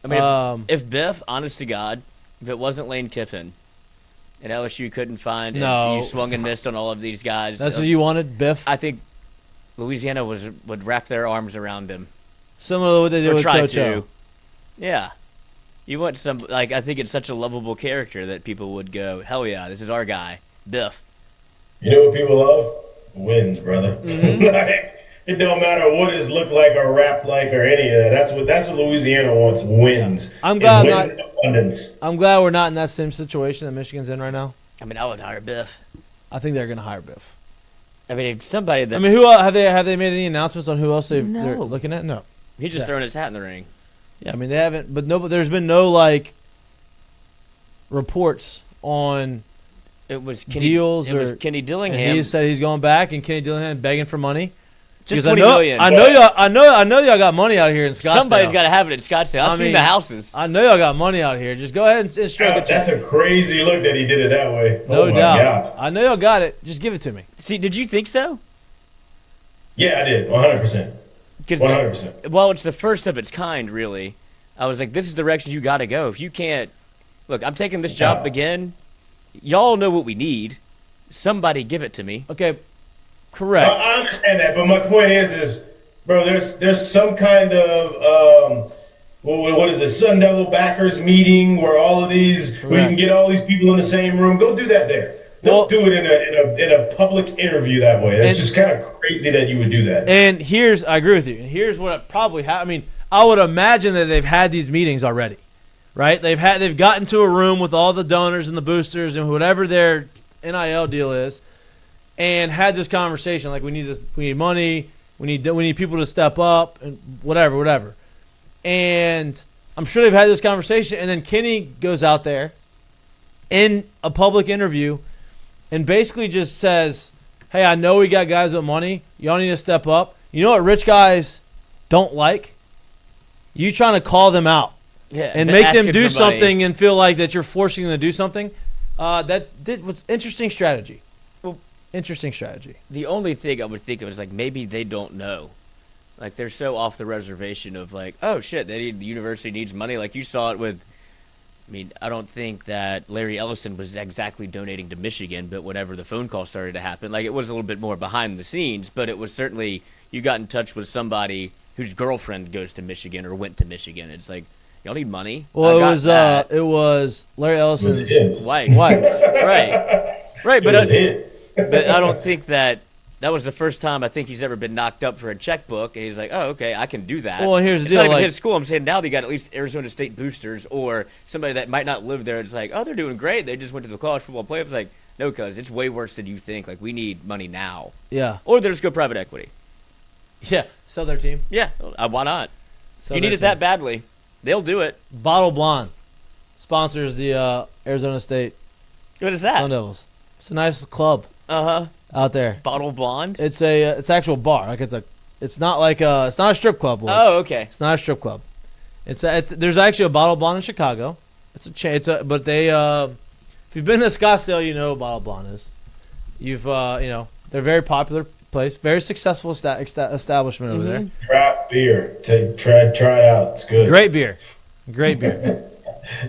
I mean, if Biff, honest to God, if it wasn't Lane Kiffin, and LSU couldn't find, and you swung and missed on all of these guys. That's what you wanted, Biff? I think Louisiana would wrap their arms around him. Similar to what they did with Coach O. Yeah. You want some, I think it's such a lovable character that people would go, hell yeah, this is our guy, Biff. You know what people love? Wins, brother. Mm-hmm. It don't matter what it look like or rap like or any of that. That's what Louisiana wants, wins. I'm glad abundance. I'm glad we're not in that same situation that Michigan's in right now. I mean, I would hire Biff. I think they're going to hire Biff. I mean, somebody that. I mean, who have they made any announcements on who else they're looking at? No. He's just throwing his hat in the ring. Yeah, I mean they haven't, but there's been no reports on. It was deals it was Kenny Dillingham. He said he's going back, and Kenny Dillingham begging for money. Just $20 million. I know y'all got money out here in Scottsdale. Somebody's got to have it in Scottsdale. I've seen the houses. I know y'all got money out here. Just go ahead and stroke it. That's a crazy look that he did it that way. No doubt. God. I know y'all got it. Just give it to me. See, did you think so? Yeah, I did. 100%. 100%. Well, it's the first of its kind, really. I was like, this is the direction you got to go. If you can't, look, I'm taking this job again. Y'all know what we need. Somebody give it to me. Okay, correct. I understand that, but my point is, bro, there's some kind of what is it, Sun Devil backers meeting where all of these correct. We can get all these people in the same room. Go do that there. Don't do it in a public interview that way. That's just kind of crazy that you would do that. And I agree with you. And here's what probably happened. I mean, I would imagine that they've had these meetings already, right? They've gotten to a room with all the donors and the boosters and whatever their NIL deal is, and had this conversation like we need money, we need people to step up and whatever. And I'm sure they've had this conversation, and then Kenny goes out there in a public interview and basically just says, hey, I know we got guys with money. Y'all need to step up. You know what rich guys don't like? You trying to call them out and make them do something and feel like that you're forcing them to do something. Was interesting strategy. Well, interesting strategy. The only thing I would think of is maybe they don't know. They're so off the reservation of oh shit, the university needs money. You saw it with. I mean, I don't think that Larry Ellison was exactly donating to Michigan, but whenever the phone call started to happen, it was a little bit more behind the scenes, but it was certainly you got in touch with somebody whose girlfriend goes to Michigan or went to Michigan. It's like, y'all need money. Well, it was Larry Ellison's wife. Right, but I don't think that was the first time I think he's ever been knocked up for a checkbook, and he's like, oh, okay, I can do that. Well, and here's the it's deal, not even his school. I'm saying now they got at least Arizona State boosters or somebody that might not live there. It's like, oh, they're doing great. They just went to the college football playoffs. It's like, no, because it's way worse than you think. Like, we need money now. Yeah. Or they just go private equity. Yeah, sell their team. Yeah, why not? If you need it that badly, they'll do it. Bottle Blonde sponsors the Arizona State What is that? Sun Devils. It's a nice club out there. Bottle Blonde? It's it's actual bar. Like it's not a strip club. Look. Oh, okay. It's not a strip club. There's actually a Bottle Blonde in Chicago. But they if you've been to Scottsdale, you know what Bottle Blonde is. They're a very popular place, very successful establishment over there. Craft beer. Try it out. It's good. Great beer.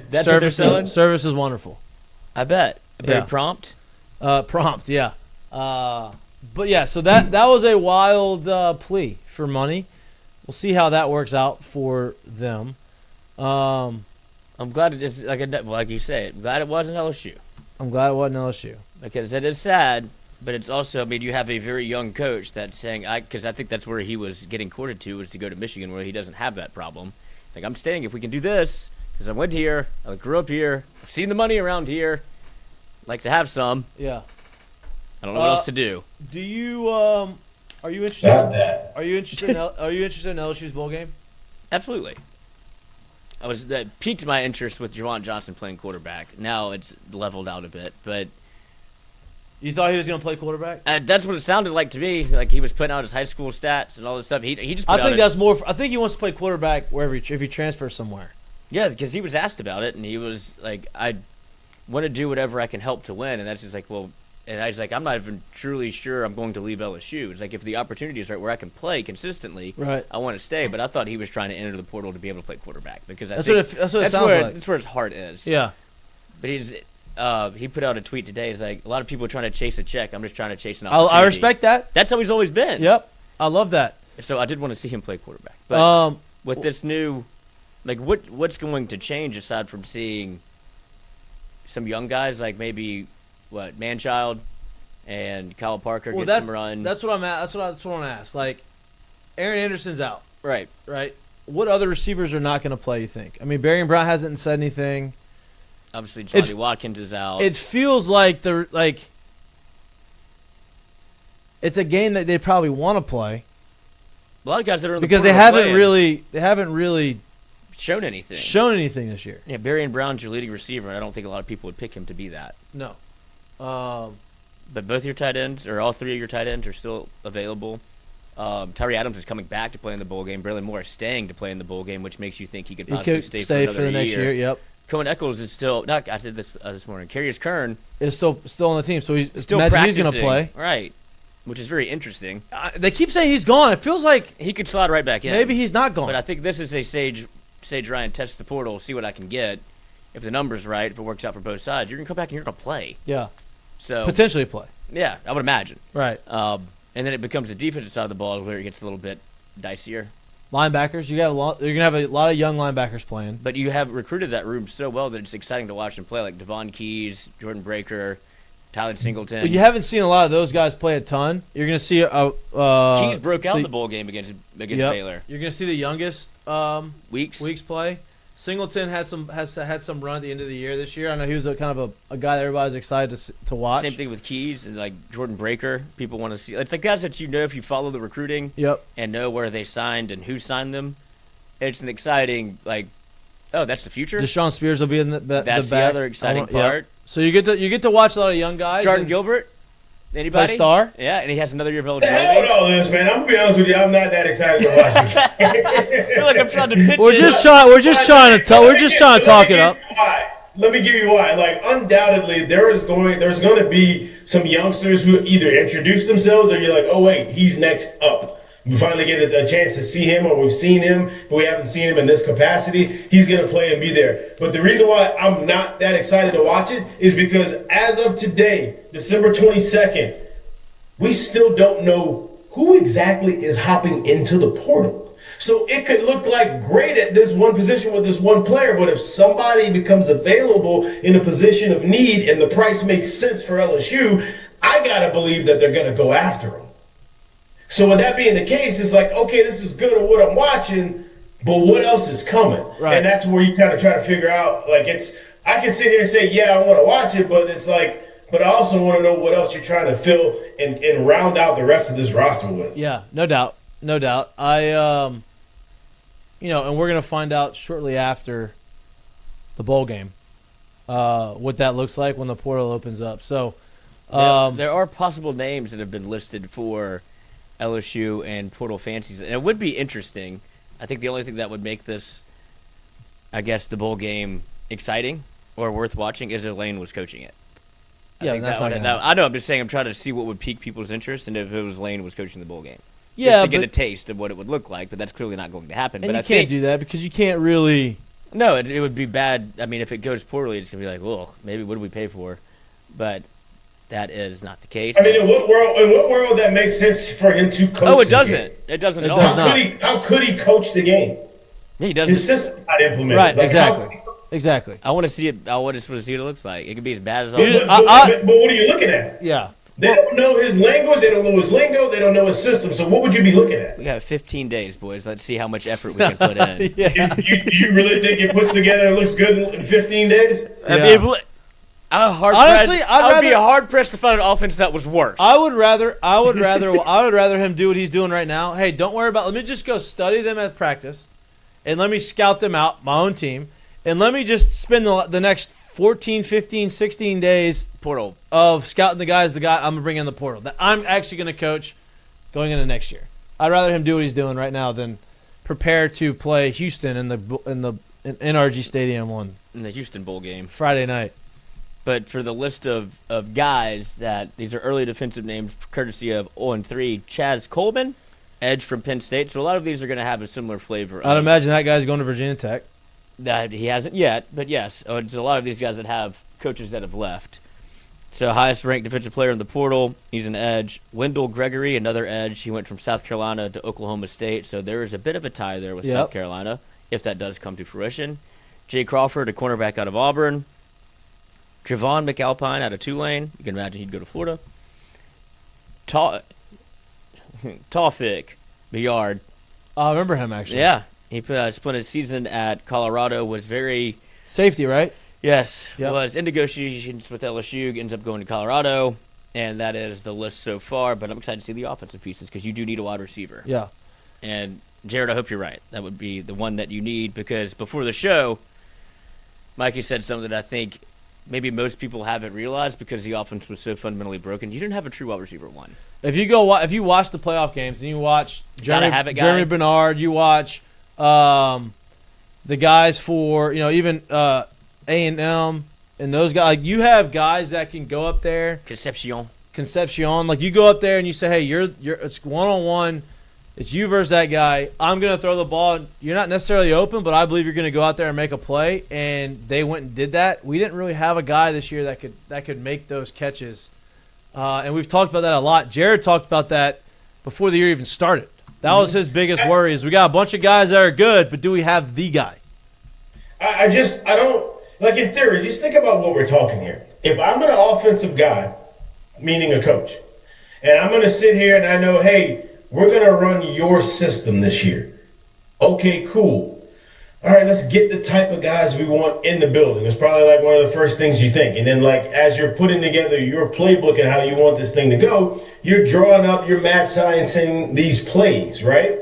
That's what they're selling? Service is wonderful. I bet. Very Yeah. prompt. Prompt, yeah. But yeah, so that was a wild plea for money. We'll see how that works out for them. I'm glad it is like you say. I'm glad it wasn't LSU I'm glad it wasn't LSU. because it is sad, but it's also. I mean, you have a very young coach that's saying, because I think that's where he was getting courted to was to go to Michigan, where he doesn't have that problem. It's like I'm staying if we can do this because I went here, I grew up here, I've seen the money around here, like to have some. Yeah. I don't know what else to do. Do you are you interested? Are you interested in LSU's bowl game? Absolutely. That piqued my interest with Juwan Johnson playing quarterback. Now it's leveled out a bit, but You thought he was going to play quarterback? that's what it sounded like to me. Like he was putting out his high school stats and all this stuff. He just. Put I think that's more. I think he wants to play quarterback wherever if he transfers somewhere. Yeah, because he was asked about it, and he was like, "I want to do whatever I can help to win," and that's just like, well. And I was like, I'm not even truly sure I'm going to leave LSU. It's like if the opportunity is right where I can play consistently, right. I want to stay. But I thought he was trying to enter the portal to be able to play quarterback because That's what it sounds like. That's where his heart is. Yeah. But he put out a tweet today. He's like, a lot of people are trying to chase a check. I'm just trying to chase an opportunity. I respect that. That's how he's always been. Yep. I love that. So I did want to see him play quarterback. But with this new, like, what's going to change aside from seeing some young guys like maybe Manchild and Kyle Parker get some run? That's what I'm at. That's what I want to ask. Like, Aaron Anderson's out. Right. What other receivers are not going to play, you think? I mean, Barry Brown hasn't said anything. Obviously, Johnny Watkins is out. It feels like it's a game that they probably want to play. A lot of guys that are in the because they haven't really shown anything. This year. Yeah, Barry and Brown's your leading receiver, and I don't think a lot of people would pick him to be that. No. But both your tight ends, or all three of your tight ends, are still available. Tyree Adams is coming back to play in the bowl game. Braylon Moore is staying to play in the bowl game, which makes you think he could possibly stay for the next year. Yep. Cohen Eccles is still not. I did this morning. Carius Kern is still on the team, so he's still practicing. He's going to play, right? Which is very interesting. They keep saying he's gone. It feels like he could slide right back in. Maybe he's not gone. But I think this is a Sage Ryan test the portal, see what I can get. If the number's right, if it works out for both sides, you're going to come back and you're going to play. Yeah. So potentially play. Yeah, I would imagine. Right. And then it becomes the defensive side of the ball where it gets a little bit dicier. Linebackers, you're gonna have a lot of young linebackers playing. But you have recruited that room so well that it's exciting to watch them play, like Devon Keys, Jordan Breaker, Tyler Singleton. But you haven't seen a lot of those guys play a ton. You're gonna see Keys broke out the bowl game against Baylor. You're gonna see the youngest Weeks play. Singleton has had some run at the end of the year this year. I know he was a kind of a guy that everybody's excited to watch. Same thing with Keys and like Jordan Breaker. People want to see. It's like guys that you know if you follow the recruiting. Yep. And know where they signed and who signed them. It's an exciting that's the future. Deshaun Spears will be in that's the other exciting part. Yep. So you get to watch a lot of young guys. Jordan Gilbert. Anybody? Play star? Yeah, and he has another year of eligibility. The hell with all this, man. I'm gonna be honest with you. I'm not that excited to watch it. I feel like I'm trying to pitch We're just trying to talk it up. Let me give you why. Like, undoubtedly, there's going to be some youngsters who either introduce themselves or you're like, oh wait, he's next up. We finally get a chance to see him, or we've seen him, but we haven't seen him in this capacity. He's going to play and be there. But the reason why I'm not that excited to watch it is because as of today, December 22nd, we still don't know who exactly is hopping into the portal? So it could look like great at this one position with this one player, but if somebody becomes available in a position of need and the price makes sense for LSU, I got to believe that they're going to go after him. So with that being the case, it's like, okay, this is good at what I'm watching, but what else is coming? Right. And that's where you kind of try to figure out, like, I can sit here and say, yeah, I want to watch it, but it's like, but I also want to know what else you're trying to fill and round out the rest of this roster with. Yeah, no doubt. No doubt. And we're going to find out shortly after the bowl game what that looks like when the portal opens up. So there are possible names that have been listed for LSU and portal fancies. And it would be interesting. I think the only thing that would make this, I guess, the bowl game exciting or worth watching is if Lane was coaching it. I know. I'm just saying. I'm trying to see what would pique people's interest, and if it was Lane was coaching the bowl game, yeah, just to get a taste of what it would look like. But that's clearly not going to happen. And but you can't do that because you can't really. No, it would be bad. I mean, if it goes poorly, it's gonna be like, well, maybe what do we pay for? But that is not the case. I mean, in what world would that make sense for him to coach? Oh, it doesn't. It doesn't at all. How could he coach the game? Yeah, he doesn't. His system's not implemented. Right, like, exactly. I want to see it. I want to see what it looks like. It could be as bad as all. But what are you looking at? Yeah. They don't know his language. They don't know his lingo. They don't know his system. So what would you be looking at? We got 15 days, boys. Let's see how much effort we can put in. Yeah. You really think it puts together and looks good in 15 days? I Yeah. mean, Honestly, I would be hard pressed to find an offense that was worse. I would rather him do what he's doing right now. Hey, don't worry about. Let me just go study them at practice, and let me scout them out, my own team, and let me just spend the next 14, 15, 16 days portal of scouting the guy I'm gonna bring in the portal that I'm actually gonna coach going into next year. I'd rather him do what he's doing right now than prepare to play Houston in NRG Stadium on in the Houston Bowl game Friday night. But for the list of guys that these are early defensive names, courtesy of 0-3, Chaz Coleman, edge from Penn State. So a lot of these are going to have a similar flavor. I'd imagine that guy's going to Virginia Tech. That he hasn't yet, but yes, it's a lot of these guys that have coaches that have left. So highest ranked defensive player in the portal, he's an edge. Wendell Gregory, another edge. He went from South Carolina to Oklahoma State, so there is a bit of a tie there with South Carolina, if that does come to fruition. Jay Crawford, a cornerback out of Auburn. Javon McAlpine out of Tulane. You can imagine he'd go to Florida. Tawfik Bayard. I remember him, actually. Yeah. He spent a season at Colorado, was very... Safety, right? Yes. Yep. Was in negotiations with LSU, ends up going to Colorado, and that is the list so far. But I'm excited to see the offensive pieces because you do need a wide receiver. Yeah. And, Jared, I hope you're right. That would be the one that you need because before the show, Mikey said something that I think maybe most people haven't realized because the offense was so fundamentally broken. You didn't have a true wide receiver one. If you watch the playoff games and you watch Jeremy Bernard, you watch the guys for even A&M and those guys, like, you have guys that can go up there. Concepcion, like you go up there and you say, hey, you're it's 1-on-1. It's you versus that guy. I'm going to throw the ball. You're not necessarily open, but I believe you're going to go out there and make a play. And they went and did that. We didn't really have a guy this year that could make those catches. And we've talked about that a lot. Jared talked about that before the year even started. That was his biggest worry is we got a bunch of guys that are good, but do we have the guy? I don't, like in theory, just think about what we're talking here. If I'm an offensive guy, meaning a coach, and I'm going to sit here and I know, hey, we're going to run your system this year. Okay, cool. All right, let's get the type of guys we want in the building. It's probably like one of the first things you think. And then like as you're putting together your playbook and how you want this thing to go, you're drawing up your math sciencing these plays, right?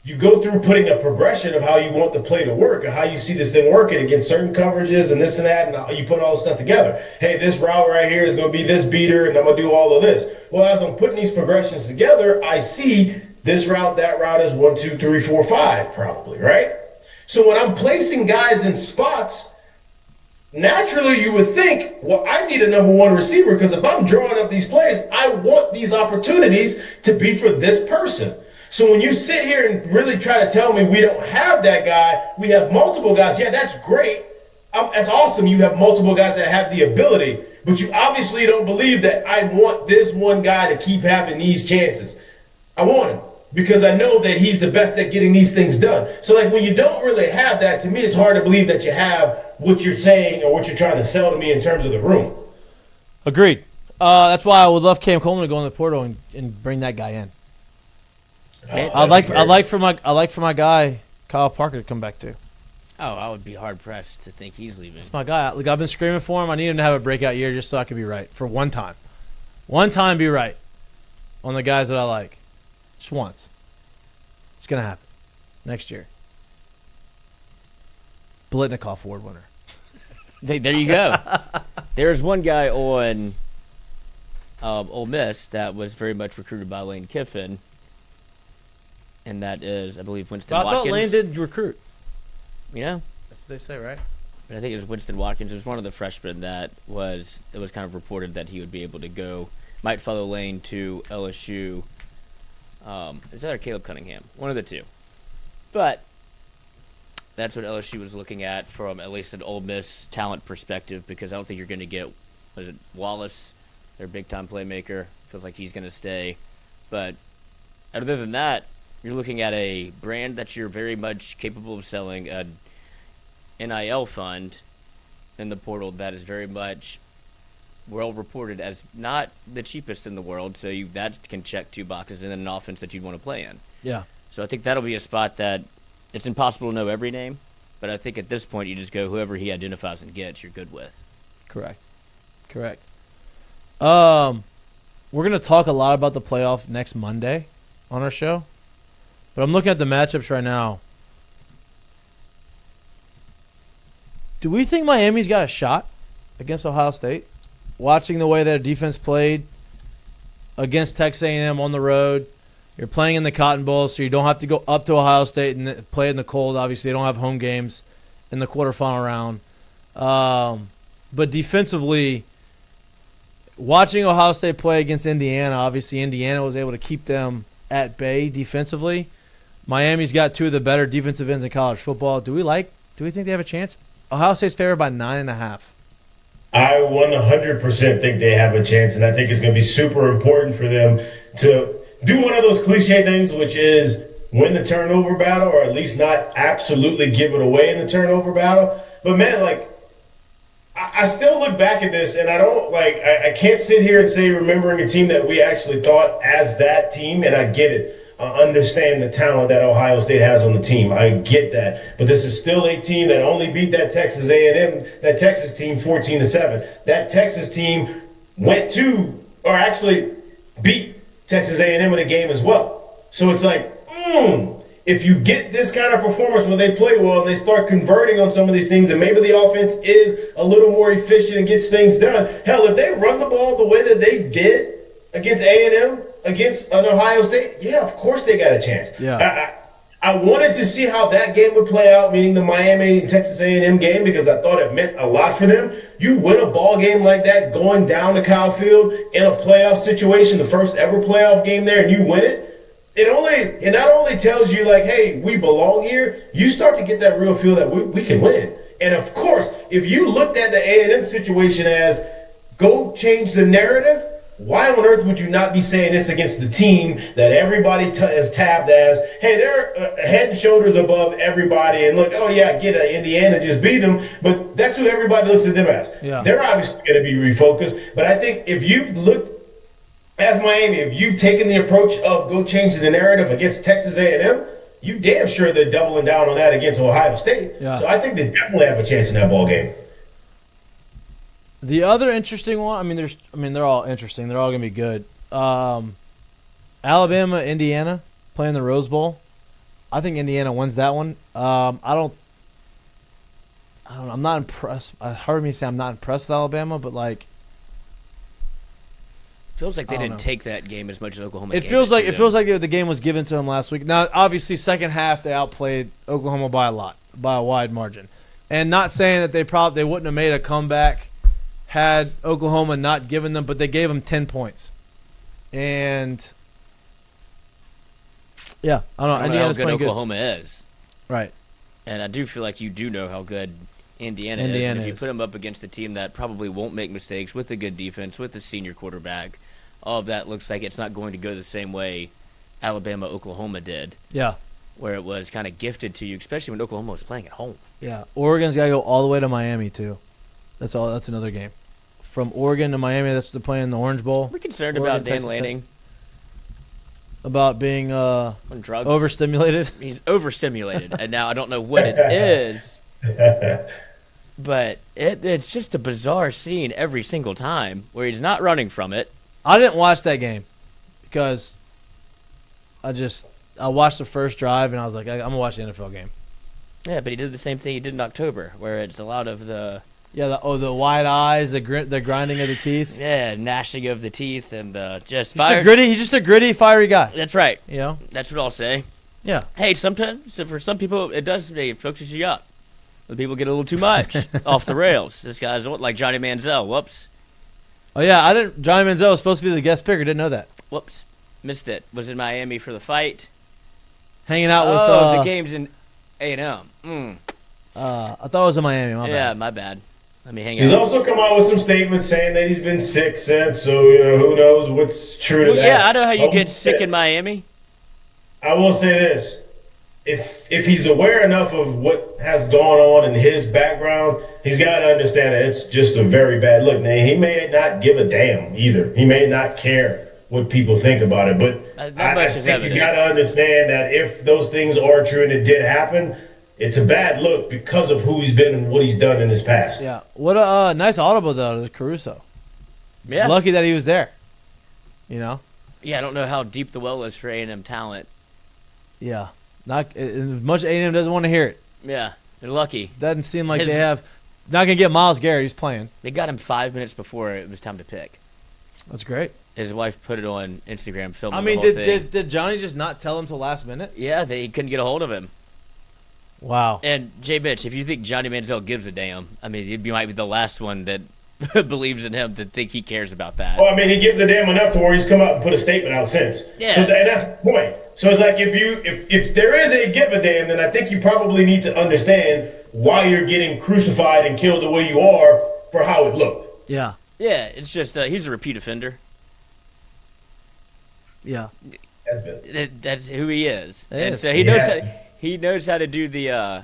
You go through putting a progression of how you want the play to work or how you see this thing working against certain coverages and this and that, and you put all this stuff together. Hey, this route right here is going to be this beater, and I'm going to do all of this. Well, as I'm putting these progressions together, I see this route, that route is 1, 2, 3, 4, 5 probably, right? So when I'm placing guys in spots, naturally you would think, well, I need a number one receiver because if I'm drawing up these plays, I want these opportunities to be for this person. So when you sit here and really try to tell me we don't have that guy, we have multiple guys. Yeah, that's great. That's awesome. You have multiple guys that have the ability. But you obviously don't believe that I want this one guy to keep having these chances. I want him because I know that he's the best at getting these things done. So, like, when you don't really have that, to me, it's hard to believe that you have what you're saying or what you're trying to sell to me in terms of the room. Agreed. That's why I would love Cam Coleman to go in the portal and bring that guy in. I'd like for my guy Kyle Parker to come back too. Oh, I would be hard pressed to think he's leaving. It's my guy. Like, I've been screaming for him. I need him to have a breakout year just so I can be right for one time. One time, be right on the guys that I like. Just once. It's gonna happen next year. Blitnikoff Award winner. There you go. There's one guy on Ole Miss that was very much recruited by Lane Kiffin, and that is, I believe, Winston I Watkins. thought Lane did recruit. You know? That's what they say, right? But I think it was Winston Watkins. It was one of the freshmen it was kind of reported that he would be able to go, might follow Lane to LSU. Is that or Caleb Cunningham? One of the two. But that's what LSU was looking at from at least an Ole Miss talent perspective, because I don't think you're going to get, Wallace, their big-time playmaker. Feels like he's going to stay. But other than that, you're looking at a brand that you're very much capable of selling, a NIL fund in the portal that is very much well reported as not the cheapest in the world, so that can check two boxes, and then an offense that you'd want to play in. Yeah. So I think that'll be a spot that it's impossible to know every name, but I think at this point you just go whoever he identifies and gets, you're good with. Correct. We're going to talk a lot about the playoff next Monday on our show, but I'm looking at the matchups right now. Do we think Miami's got a shot against Ohio State? Watching the way their defense played against Texas A&M on the road, you're playing in the Cotton Bowl, so you don't have to go up to Ohio State and play in the cold. Obviously, they don't have home games in the quarterfinal round. But defensively, watching Ohio State play against Indiana, obviously Indiana was able to keep them at bay defensively. Miami's got two of the better defensive ends in college football. Do we think they have a chance? Ohio State's favored by 9.5. I 100% think they have a chance, and I think it's going to be super important for them to do one of those cliche things, which is win the turnover battle, or at least not absolutely give it away in the turnover battle. But, man, like, I still look back at this, and I can't sit here and say remembering a team that we actually thought as that team, and I get it. I understand the talent that Ohio State has on the team. I get that. But this is still a team that only beat that Texas A&M, that Texas team 14-7. That Texas team actually beat Texas A&M in a game as well. So it's like, if you get this kind of performance where they play well and they start converting on some of these things, and maybe the offense is a little more efficient and gets things done. Hell, if they run the ball the way that they did against A&M, against an Ohio State, yeah, of course they got a chance. Yeah. I wanted to see how that game would play out, meaning the Miami and Texas A&M game, because I thought it meant a lot for them. You win a ball game like that, going down to Kyle Field in a playoff situation, the first ever playoff game there, and you win it. It not only tells you, like, hey, we belong here. You start to get that real feel that we can win. And of course, if you looked at the A&M situation as go change the narrative, why on earth would you not be saying this against the team that everybody has tabbed as, hey, they're head and shoulders above everybody, and look, oh yeah, I get it, Indiana just beat them, but that's who everybody looks at them as. Yeah. They're obviously going to be refocused, but I think if you've looked as Miami, if you've taken the approach of go change the narrative against Texas A&M, you damn sure they're doubling down on that against Ohio State. Yeah. So I think they definitely have a chance in that ball game. The other interesting one, they're all interesting. They're all going to be good. Alabama, Indiana, playing the Rose Bowl. I think Indiana wins that one. I'm not impressed. I heard me say I'm not impressed with Alabama, but like, Feels like they didn't take that game as much as Oklahoma. It feels like the game was given to them last week. Now, obviously, second half they outplayed Oklahoma by a wide margin, and not saying that they wouldn't have made a comeback had Oklahoma not given them, but they gave them 10 points. And yeah, I don't know. Indiana's how good Oklahoma is. Right. And I do feel like you do know how good Indiana is. And if you put them up against a team that probably won't make mistakes, with a good defense, with a senior quarterback, all of that looks like it's not going to go the same way Alabama, Oklahoma did. Yeah. Where it was kind of gifted to you, especially when Oklahoma was playing at home. Yeah. Oregon's got to go all the way to Miami, too. That's another game. From Oregon to Miami, that's they're playing the Orange Bowl. We're concerned about Dan Lanning. About being on drugs. Overstimulated. He's overstimulated, and now I don't know what it is. But it's just a bizarre scene every single time where he's not running from it. I didn't watch that game because I watched the first drive and I was like, I'm going to watch the NFL game. Yeah, but he did the same thing he did in October where it's a lot of the... Yeah, the wide eyes, the grinding of the teeth. Yeah, gnashing of the teeth and just fire. He's just a gritty, fiery guy. That's right. You know? That's what I'll say. Yeah. Hey, sometimes, for some people, it focuses you up. The people get a little too much off the rails. This guy's like Johnny Manziel. Whoops. Oh, yeah, Johnny Manziel was supposed to be the guest picker. Didn't know that. Whoops. Missed it. Was in Miami for the fight. Hanging out with... the game's in A&M. I thought it was in Miami. My bad. Yeah, my bad. Let me hang out. He's also come out with some statements saying that he's been sick since, so who knows what's true to that. Yeah, I know how you get sick in Miami. I will say this. If he's aware enough of what has gone on in his background, he's got to understand that it's just a very bad look. Now, he may not give a damn either. He may not care what people think about it, but I think he's got to understand that if those things are true and it did happen, it's a bad look because of who he's been and what he's done in his past. Yeah. What a nice audible, though, to Caruso. Yeah. Lucky that he was there. You know? Yeah, I don't know how deep the well is for A&M talent. Yeah. Not as much A&M doesn't want to hear it. Yeah. They're lucky. Doesn't seem like they have. Not going to get Myles Garrett. He's playing. They got him 5 minutes before it was time to pick. That's great. His wife put it on Instagram, filming the whole thing. Did Johnny just not tell him till last minute? Yeah, they couldn't get a hold of him. Wow. And Jay Bitch, if you think Johnny Manziel gives a damn, I mean, you might be the last one that believes in him to think he cares about that. Well, I mean, he gives a damn enough to where he's come out and put a statement out since. Yeah. So that's the point. So it's like if there is a give a damn, then I think you probably need to understand why you're getting crucified and killed the way you are for how it looked. Yeah. Yeah, it's just he's a repeat offender. Yeah. That's who he is. And is. so he knows how to do the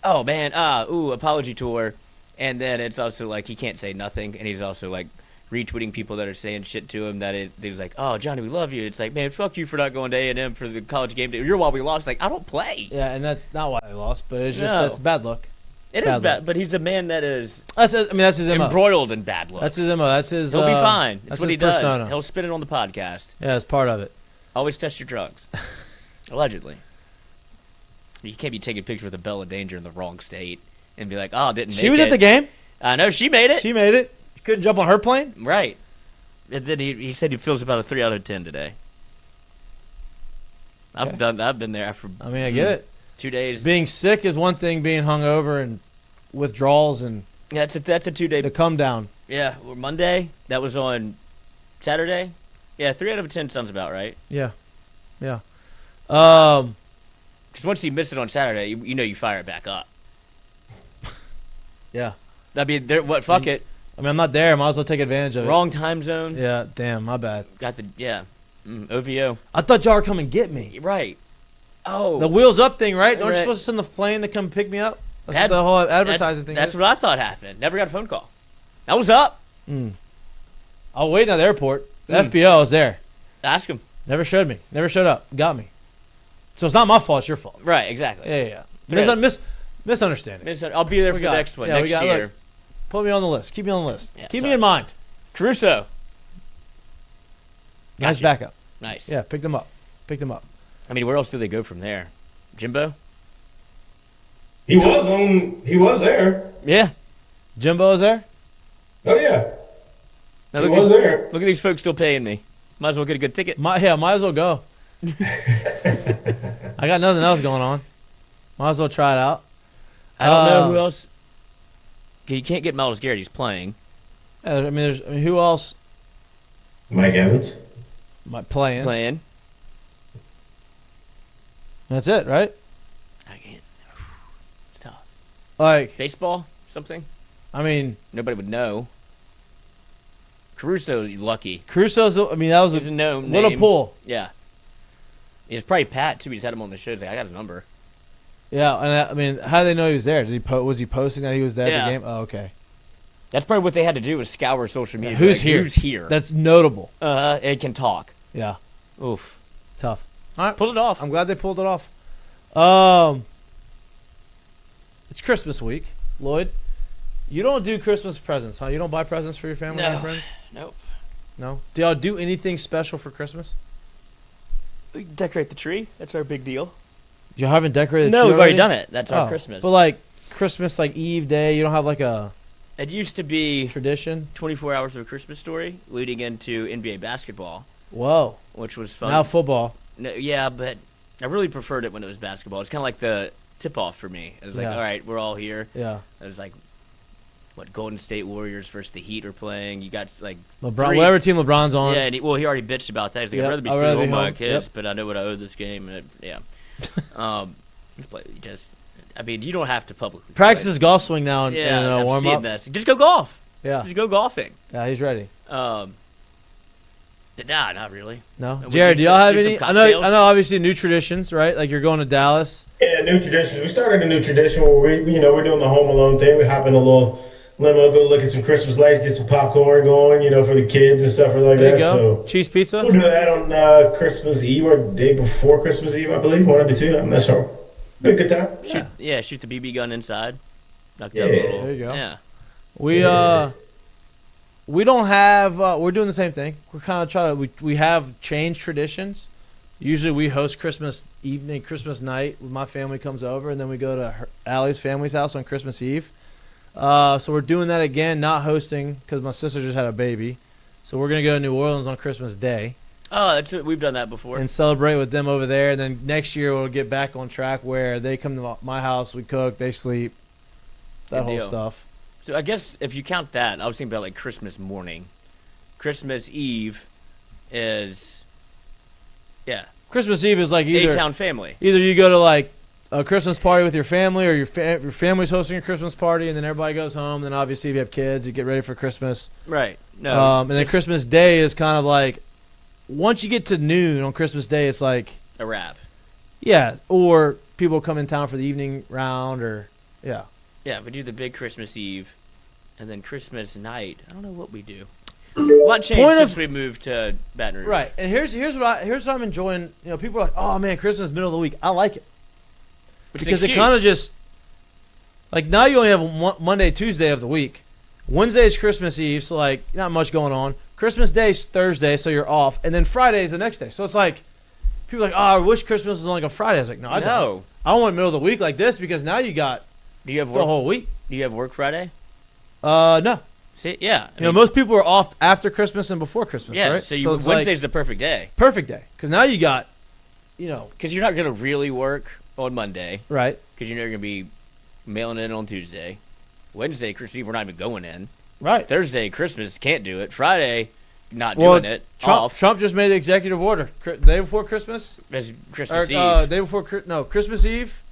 apology tour, and then it's also like he can't say nothing, and he's also like retweeting people that are saying shit to him he's like, oh, Johnny, we love you. It's like, man, fuck you for not going to A&M for the college game day. You're why we lost. Like, I don't play. Yeah, and that's not why they lost, but it's just that's bad luck. It is bad, but he's a man that is that's his MO. Embroiled in bad luck. That's his MO. That's his He'll be fine. That's what he persona. does. He'll spin it on the podcast. Yeah, it's part of it. Always test your drugs. Allegedly. You can't be taking pictures with a Bella Danger in the wrong state and be like, oh, didn't make it. She was at the game. I know, she made it. She made it. She couldn't jump on her plane. Right. And then he said he feels about a 3 out of 10 today. Okay. I've been there after. I mean, I get it. 2 days. Being sick is one thing. Being hungover and withdrawals and that's a 2 day. The come down. Yeah, Monday. That was on Saturday. Yeah, 3 out of 10 sounds about right. Yeah. Because once you miss it on Saturday, you fire it back up. Yeah. I mean, fuck it. I mean, I'm not there. Might as well take advantage of it. Wrong time zone. Yeah, damn, my bad. OVO. I thought y'all were coming to get me. Right. Oh. The wheels up thing, right? Aren't Right. you supposed to send the plane to come pick me up? That's what the whole advertising thing That's is. what I thought happened. Never got a phone call. I was up. I was waiting at the airport. The FBO was there. Ask him. Never showed me. Never showed up. Got me. So it's not my fault. It's your fault. Right, exactly. Yeah. Yeah. Misunderstanding. I'll be there for the next one, next year. Look, put me on the list. Keep me on the list. Yeah, Keep me in mind. Caruso. Nice backup. Nice. Yeah, picked him up. I mean, where else do they go from there? Jimbo? He was there. Yeah. Jimbo is there? Oh yeah. Now, He was there. Look at these folks still paying me. Might as well get a good ticket. Might as well go. I got nothing else going on. Might as well try it out. I don't know who else. You can't get Myles Garrett. He's playing. I mean, who else? Mike Evans. Playing. That's it, right? I can't. It's tough. Like Baseball? something. I mean, Nobody would know. Caruso, lucky. Caruso's. I mean, that was He's a known what a name. pull. Yeah. He's probably Pat, too. We just had him on the show. He's like, I got his number. Yeah, and I mean, how did they know he was there? Did he was he posting that he was there at Yeah. the game? Oh, okay. That's probably what they had to do was scour social media. Who's Like, here? Who's here? That's notable. It can talk. Yeah, Oof. tough. All right, Pull it off. I'm glad they pulled it off. It's Christmas week, Lloyd. You don't do Christmas presents, huh? You don't buy presents for your family and No. friends? Nope. No. Do y'all do anything special for Christmas? We decorate the tree. That's our big deal. You haven't decorated. No, the tree we've already done it. That's our Oh, Christmas. But like Christmas, like Eve day, you don't have like a It used to be tradition. 24 hours of a Christmas story leading into NBA basketball, Whoa. which was fun. Now football. No, yeah, but I really preferred it when it was basketball. It's kind of like the tip-off for me. It was like, Yeah. all right, we're all here. Yeah. It was like, what, Golden State Warriors versus the Heat are playing. You got like LeBron, three- whatever team LeBron's on. Yeah, and he already bitched about that. He's like, Yep, I'd rather be I'd spending rather home be with my home. kids, Yep. but I know what I owe this game. And yeah. I mean, you don't have to publicly Practice play. his golf swing now in, Yeah, in I've warm seen ups. that. Just go golf. Yeah. Just go golfing. Yeah, he's ready. But nah, not really. No, we Jared, do do y'all some- have do some any? I know, cocktails. obviously new traditions, right? Like you're going to Dallas. Yeah, new traditions. We started a new tradition where we're doing the Home Alone thing. We hop in a little limo, go look at some Christmas lights, get some popcorn going, for the kids and stuff like There that. you go. So Cheese pizza. we'll do that on Christmas Eve or day before Christmas Eve, I believe. One of the two. I'm not sure. Be a good time. Shoot the BB gun inside. Knock Yeah. down a little. There you go. Yeah. We don't have. We're doing the same thing. We're kind of trying to. We have changed traditions. Usually we host Christmas evening, Christmas night. My family comes over, and then we go to Allie's family's house on Christmas Eve. So we're doing that again, not hosting because my sister just had a baby. So we're gonna go to New Orleans on Christmas Day Oh, that's it. We've done that before. and celebrate with them over there. And then next year we'll get back on track where they come to my house, we cook, they sleep, that Good whole deal. stuff. So I guess if you count that, I was thinking about like Christmas morning. Christmas Eve is, yeah, Christmas Eve is like either A-Town family. you go to like a Christmas party with your family, or your family's hosting a Christmas party, and then everybody goes home. Then obviously if you have kids, you get ready for Christmas. Right. No. And then Christmas Day is kind of like once you get to noon on Christmas Day, it's like a wrap. yeah, or people come in town for the evening round, or yeah. Yeah, we do the big Christmas Eve, and then Christmas night. I don't know what we do. A lot changed Point since of- we moved to Baton Rouge. Right, and here's what I'm enjoying. People are like, "Oh man, Christmas middle of the week." I like it Which is because an it kind of excuse. just like now you only have Monday, Tuesday of the week. Wednesday is Christmas Eve, so like not much going on. Christmas Day's Thursday, so you're off, and then Friday is the next day. So it's like people are like, "Oh, I wish Christmas was on like a Friday." I was like, "No, I don't. No. I want middle of the week like this because now you got Do you have the work? whole week." Do you have work Friday? No. See, yeah. I You know, mean, most people are off after Christmas and before Christmas, yeah. right? So, it's Wednesday's like the perfect day perfect day because now you got, because you're not gonna really work on Monday right. because you know you're gonna be mailing in on Tuesday. Wednesday, Christmas Eve, we're not even going in. Right. Thursday, Christmas, can't do it. Friday, not Well, doing it. Trump Off. just made the executive order. The day before Christmas? As Or, Christmas Eve day before, Christmas Eve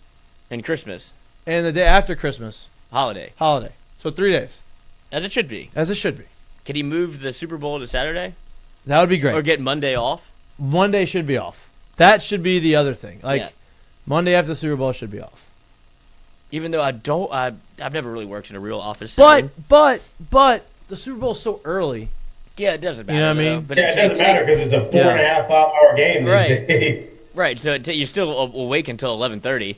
and Christmas and the day after Christmas, holiday, holiday. So 3 days, as it should be. as it should be. Could he move the Super Bowl to Saturday That would be great. or get Monday off? Monday should be off. That should be the other thing. Like, Yeah. Monday after the Super Bowl should be off. Even though I've never really worked in a real office setting. But the Super Bow's so early. Yeah, it doesn't matter. You know what I though. mean? But Yeah, it doesn't matter because it's a 4.5 hour game these Right. days. Right, so you're still awake until 11:30.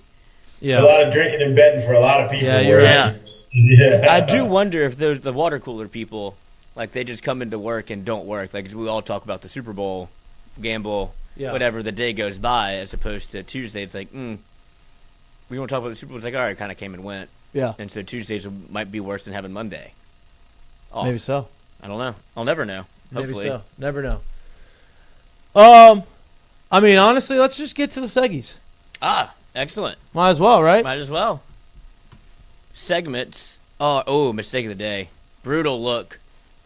It's a lot of drinking and betting for a lot of people. Yeah, you're where it's- Yeah. I do wonder if there's the water cooler people, like they just come into work and don't work. Like we all talk about the Super Bowl, gamble, Yeah. whatever. The day goes by as opposed to Tuesday. It's like, we want to talk about the Super Bowl. It's like, all right, kind of came and went. Yeah. And so Tuesdays might be worse than having Monday off. Maybe so. I don't know. I'll never know. Hopefully. Maybe so. Never know. I mean, honestly, let's just get to the seggies. Ah, excellent. Might as well, right? Might as well. Segments. Oh, mistake of the day. Brutal look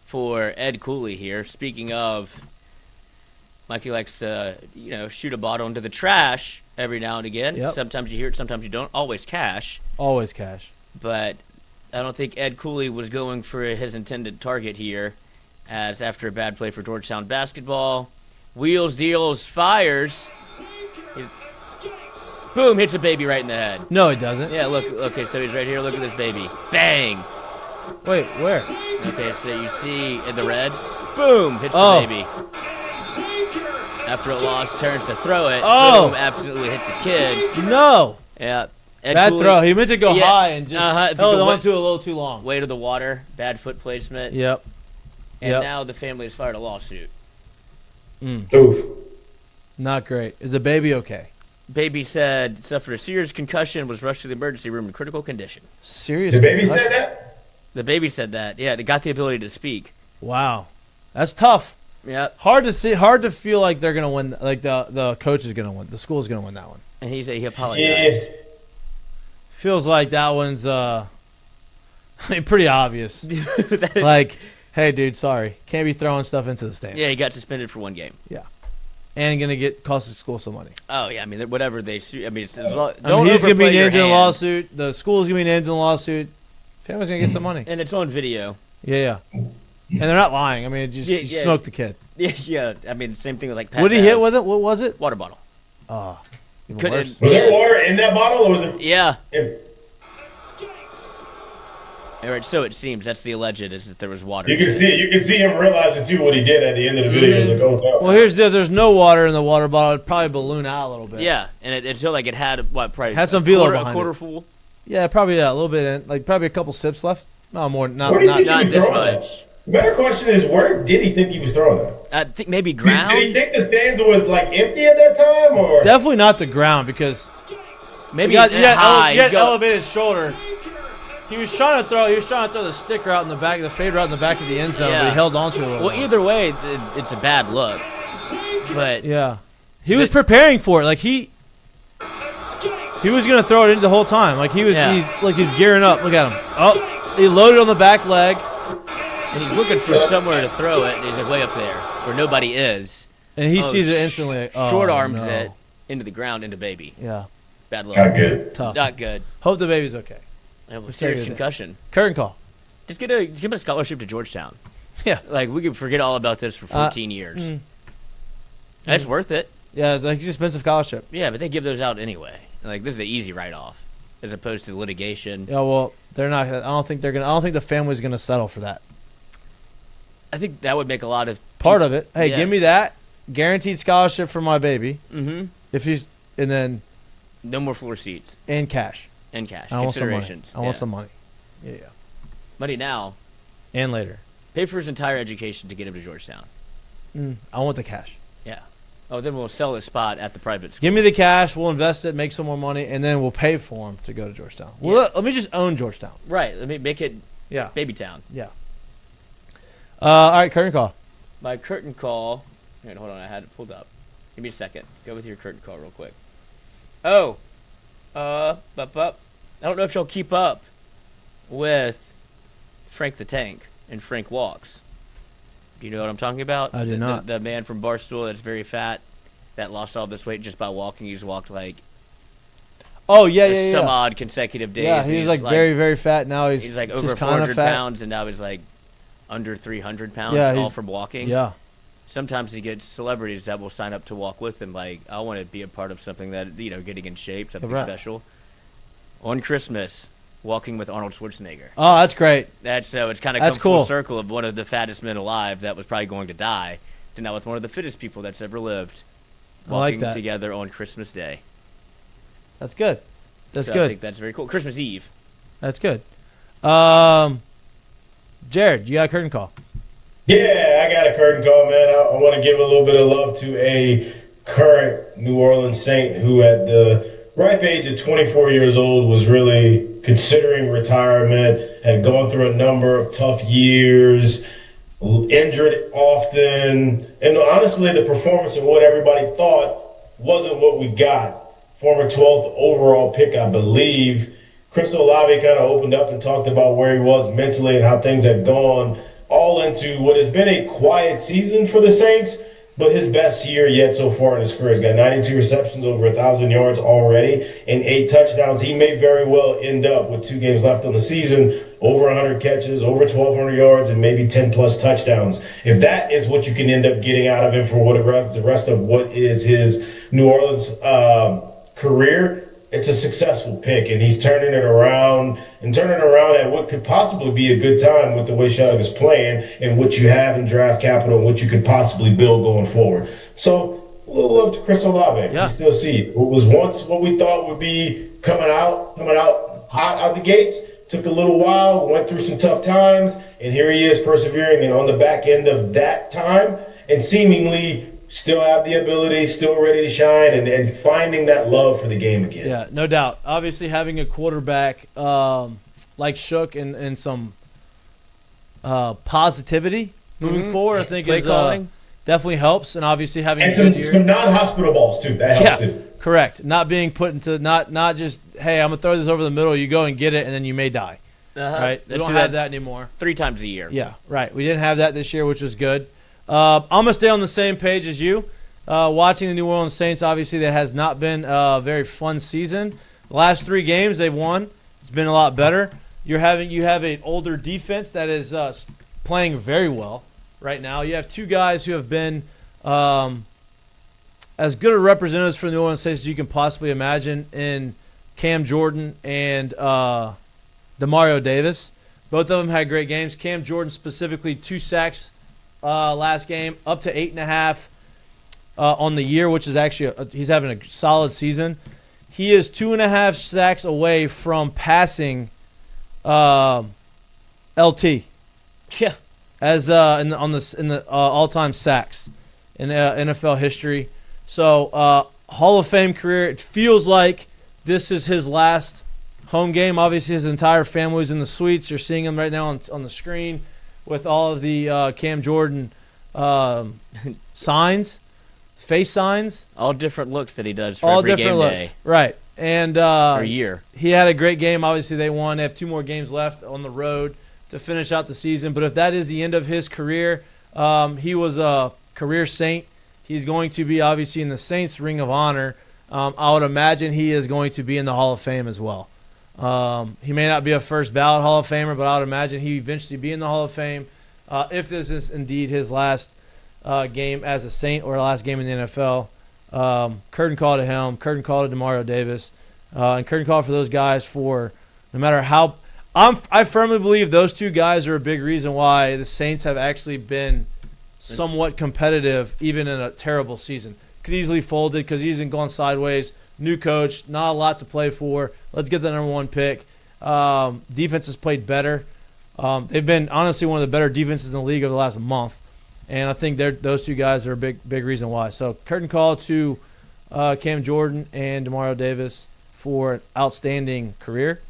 for Ed Cooley here. Speaking of, Mikey likes to, shoot a bottle into the trash every now and again. Yep. Sometimes you hear it, sometimes you don't. Always cash. Always cash. But I don't think Ed Cooley was going for his intended target here, as after a bad play for Georgetown basketball, wheels, deals, fires. Boom, hits a baby right in the head. No, he doesn't. Yeah, look. Okay, so he's right here. Look at this baby. Bang. Wait, where? Okay, so you see in the red. Boom, hits the baby. After a loss, turns to throw it. Oh. Boom, absolutely hits the kid. No. Yeah. Bad throw. He meant to go high and just held on to it a little too long. Weight of the water, bad foot placement. Yep. And now the family has filed a lawsuit. Oof. Not great. Is the baby okay? Baby said suffered a serious concussion, was rushed to the emergency room in critical condition. Serious The baby concussion? said that? The baby said that. Yeah, they got the ability to speak. Wow. That's tough. Yeah. Hard to feel like they're gonna win. Like the coach is gonna win. The school is gonna win that one. And he apologized. Yeah. Feels like that one's pretty obvious. Like, hey, dude, sorry, can't be throwing stuff into the stands. Yeah, he got suspended for 1 game. Yeah, and gonna cost the school some money. Oh yeah, I mean whatever they sue. I mean, He's gonna be named in the lawsuit. The school's gonna be named in the lawsuit. Family's gonna get some money. And it's on video. Yeah. And they're not lying. I mean, you smoked the kid. Yeah. I mean, same thing with like Pat. What did he hit with it? What was it? Water bottle. Oh, even Couldn't- worse. Was there water in that bottle, or was it? Yeah. If, All right, so it seems that's the alleged is that there was water. you can see him realizing too what he did at the end of the video. He's like, oh no. Well, here's the there's no water in the water bottle. It'd probably balloon out a little bit. Yeah, and it felt like it had probably Had some velo quarter, behind a quarter it. full. Yeah, probably a little bit in, like probably a couple sips left. No more. Not Where do you think not he was this throwing much. that? The better question is, where did he think he was throwing that? I think maybe Did ground. he think the stands was like empty at that time, or? Definitely not the ground because Maybe he had high. elevated shoulder. He was trying to throw the sticker out in the back, the fader out in the back of the end zone, but he held on to it a little. Well, either way, it's a bad look. But Yeah, he was preparing for it. Like he was gonna throw it in the whole time. Like he's gearing up. Look at him. Oh, he loaded on the back leg, and he's looking for somewhere to throw it, and he's like way up there where nobody is. and he sees it instantly. Like, oh, Short arms no. it into the ground into baby. Yeah, Bad look. Not good. tough. Not good. Hope the baby's okay. Serious concussion. Curtain call. Just give him a scholarship to Georgetown. Yeah. Like we could forget all about this for 14 years. That's worth it. Yeah, it's like an expensive scholarship. Yeah, but they give those out anyway. Like this is an easy write-off, as opposed to litigation. Yeah, well, they're not. I don't think the family's gonna settle for that. I think that would make a lot of Part of it. Hey, Yeah. give me that guaranteed scholarship for my baby. Mm-hmm. If he's and then No more floor seats in cash. and cash I want some money. considerations. I want some money. Yeah. money now. And later. Pay for his entire education to get him to Georgetown. I want the cash. Yeah. Oh, then we'll sell his spot at the private school. Give me the cash. We'll invest it, make some more money, and then we'll pay for him to go to Georgetown. Well, let me just own Georgetown. Right. Let me make it Yeah. Baby Town. Yeah. All right, curtain call. My curtain call. Wait, hold on. I had it pulled up. Give me a second. Go with your curtain call real quick. Oh. I don't know if you'll keep up with Frank the Tank and Frank Walks. Do you know what I'm talking about? I do not. The man from Barstool that's very fat that lost all this weight just by walking. He's walked like Oh, yeah. some odd consecutive days. Yeah, he was He's like very, very fat. Now he's like over just kind of 400 fat. pounds, and now he's like under 300 pounds, Yeah, all he's- from walking. Yeah. Sometimes he gets celebrities that will sign up to walk with him. Like, I want to be a part of something that, getting in shape, something Right. special. On Christmas, walking with Arnold Schwarzenegger. Oh, that's great. It's kind of come That's full cool. circle of one of the fattest men alive that was probably going to die to now with one of the fittest people that's ever lived. I like Walking that. together on Christmas Day. That's good. That's So I good. think that's very cool. Christmas Eve. That's good. Jared, you got a curtain call. Yeah, I got a curtain call, man. I want to give a little bit of love to a current New Orleans Saint who, at the ripe age of 24 years old, was really considering retirement, had gone through a number of tough years, injured often, and honestly, the performance of what everybody thought wasn't what we got. Former 12th overall pick, I believe. Chris Olave kind of opened up and talked about where he was mentally and how things had gone, all into what has been a quiet season for the Saints, but his best year yet so far in his career. He's got 92 receptions, over 1,000 yards already, and 8 touchdowns. He may very well end up, with 2 games left on the season, over 100 catches, over 1,200 yards, and maybe 10 plus touchdowns. If that is what you can end up getting out of him for the rest of what is his New Orleans career, it's a successful pick, and he's turning it around at what could possibly be a good time with the way Shug is playing and what you have in draft capital and what you could possibly build going forward. So a little love to Chris Olave. Yeah. We still see it. What was once what we thought would be coming out hot out the gates. Took a little while, went through some tough times, and here he is persevering and on the back end of that time and seemingly still have the ability, still ready to shine, and finding that love for the game again. Yeah, no doubt. Obviously, having a quarterback like Shook and some positivity moving forward, I think Play is calling. definitely helps. And obviously having And a good year. some non-hospital balls too. That helps Yeah, too. correct. Not being put into not just, hey, I'm gonna throw this over the middle. You go and get it, and then you may die. Right? We Let's don't do have that anymore. 3 times a year. Yeah, right. We didn't have that this year, which was good. I'm going to stay on the same page as you. Watching the New Orleans Saints, obviously, that has not been a very fun season. The last 3 games they've won. It's been a lot better. You have an older defense that is playing very well right now. You have 2 guys who have been as good a representatives for the New Orleans Saints as you can possibly imagine in Cam Jordan and Demario Davis. Both of them had great games. Cam Jordan specifically 2 sacks last game, up to 8.5 on the year, which is actually he's having a solid season. He is 2.5 sacks away from passing LT Yeah. as in the all-time sacks in NFL history. So Hall of Fame career. It feels like this is his last home game. Obviously, his entire family is in the suites. You're seeing him right now on the screen with all of the Cam Jordan signs, face signs. All different looks that he does for All every different game looks. day Right. And or year. he had a great game. Obviously, they won. They have 2 more games left on the road to finish out the season. But if that is the end of his career, he was a career Saint. He's going to be obviously in the Saints Ring of Honor. I would imagine he is going to be in the Hall of Fame as well. He may not be a first ballot Hall of Famer, but I would imagine he eventually be in the Hall of Fame if this is indeed his last game as a Saint or last game in the NFL. Curtain call to him, curtain call to Demario Davis, and curtain call for those guys for no matter how – I firmly believe those 2 guys are a big reason why the Saints have actually been somewhat competitive even in a terrible season. Could easily folded because he's gone sideways. New coach, not a lot to play for. Let's get the number 1 pick. Defense has played better. They've been honestly one of the better defenses in the league over the last month, and I think those 2 guys are a big reason why. So curtain call to Cam Jordan and Demario Davis for an outstanding career.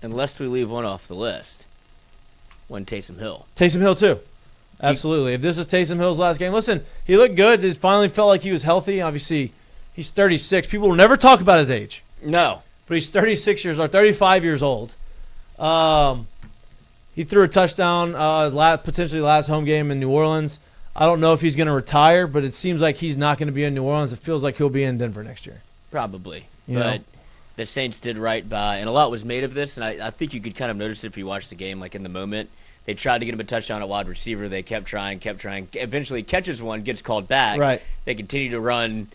Unless we leave one off the list. One Taysom Hill. Taysom Hill too. Absolutely. If this is Taysom Hill's last game, listen, he looked good. He finally felt like he was healthy. Obviously, he's 36. People will never talk about his age. No. But he's 35 years old. He threw a touchdown potentially last home game in New Orleans. I don't know if he's going to retire, but it seems like he's not going to be in New Orleans. It feels like he'll be in Denver next year. Probably. You but know? the Saints did right by, and a lot was made of this, and I think you could kind of notice it if you watch the game, like in the moment. They tried to get him a touchdown at wide receiver. They kept trying. Eventually catches one, gets called back. Right. They continue to run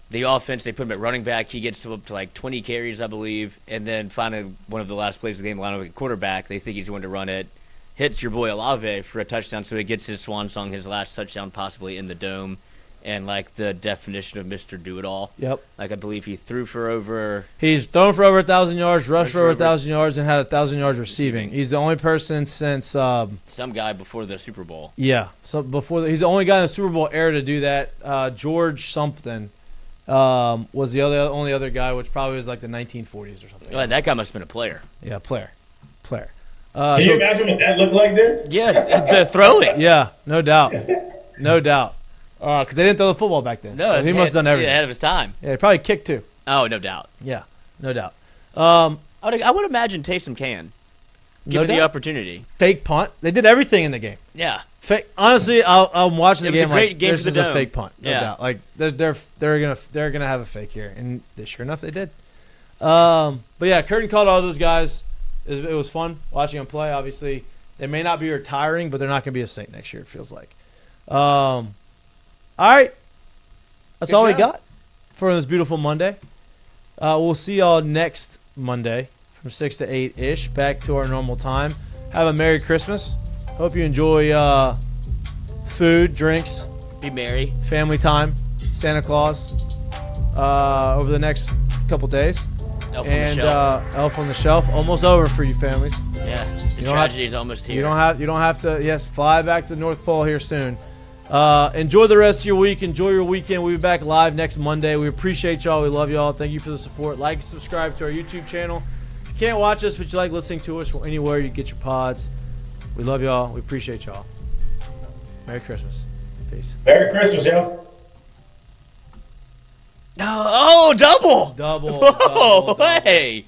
the offense. They put him at running back. He gets up to like 20 carries, I believe. And then finally, one of the last plays of the game, line up at quarterback. They think he's going to run it. Hits your boy Olave for a touchdown, so he gets his swan song, his last touchdown possibly in the dome. And like the definition of Mr. Do-It-All. Yep. Like I believe he threw for over. He's thrown for over 1,000 yards, rushed for over 1,000 yards, and had 1,000 yards receiving. He's the only person since some guy before the Super Bowl. Yeah. So he's the only guy in the Super Bowl era to do that. George something was the only other guy, which probably was like the 1940s or something. Well, that guy must have been a player. Yeah, player. Can you imagine what that looked like then? Yeah, the throwing. Yeah, no doubt. No doubt. Because they didn't throw the football back then. No, so he must have done everything. Ahead of his time. Yeah, he probably kicked too. Oh, no doubt. Yeah, no doubt. I would imagine Taysom can, given the opportunity. Fake punt. They did everything in the game. Yeah. Fake. Honestly, I'm watching the game. It was a great like, game this for the is dome. a fake punt. No Yeah. doubt. Like they're gonna have a fake here, and sure enough, they did. But yeah, curtain call to all those guys. It was fun watching them play. Obviously, they may not be retiring, but they're not going to be a Saint next year, it feels like. All right. That's Good all we job. got for this beautiful Monday. We'll see y'all next Monday from 6 to 8-ish, back to our normal time. Have a Merry Christmas. Hope you enjoy food, drinks, Be merry. family time, Santa Claus over the next couple days. Elf on the And shelf. Elf on the Shelf, almost over for you families. Yeah. The don't have- tragedy is almost here. You don't have to. Yes, fly back to the North Pole here soon. Enjoy the rest of your week. Enjoy your weekend. We'll be back live next Monday. We appreciate y'all. We love y'all. Thank you for the support. Like and subscribe to our YouTube channel. If you can't watch us, but you like listening to us anywhere you get your pods, we love y'all. We appreciate y'all. Merry Christmas. Peace. Merry Christmas, y'all. Oh, double. Double. Whoa, double. hey.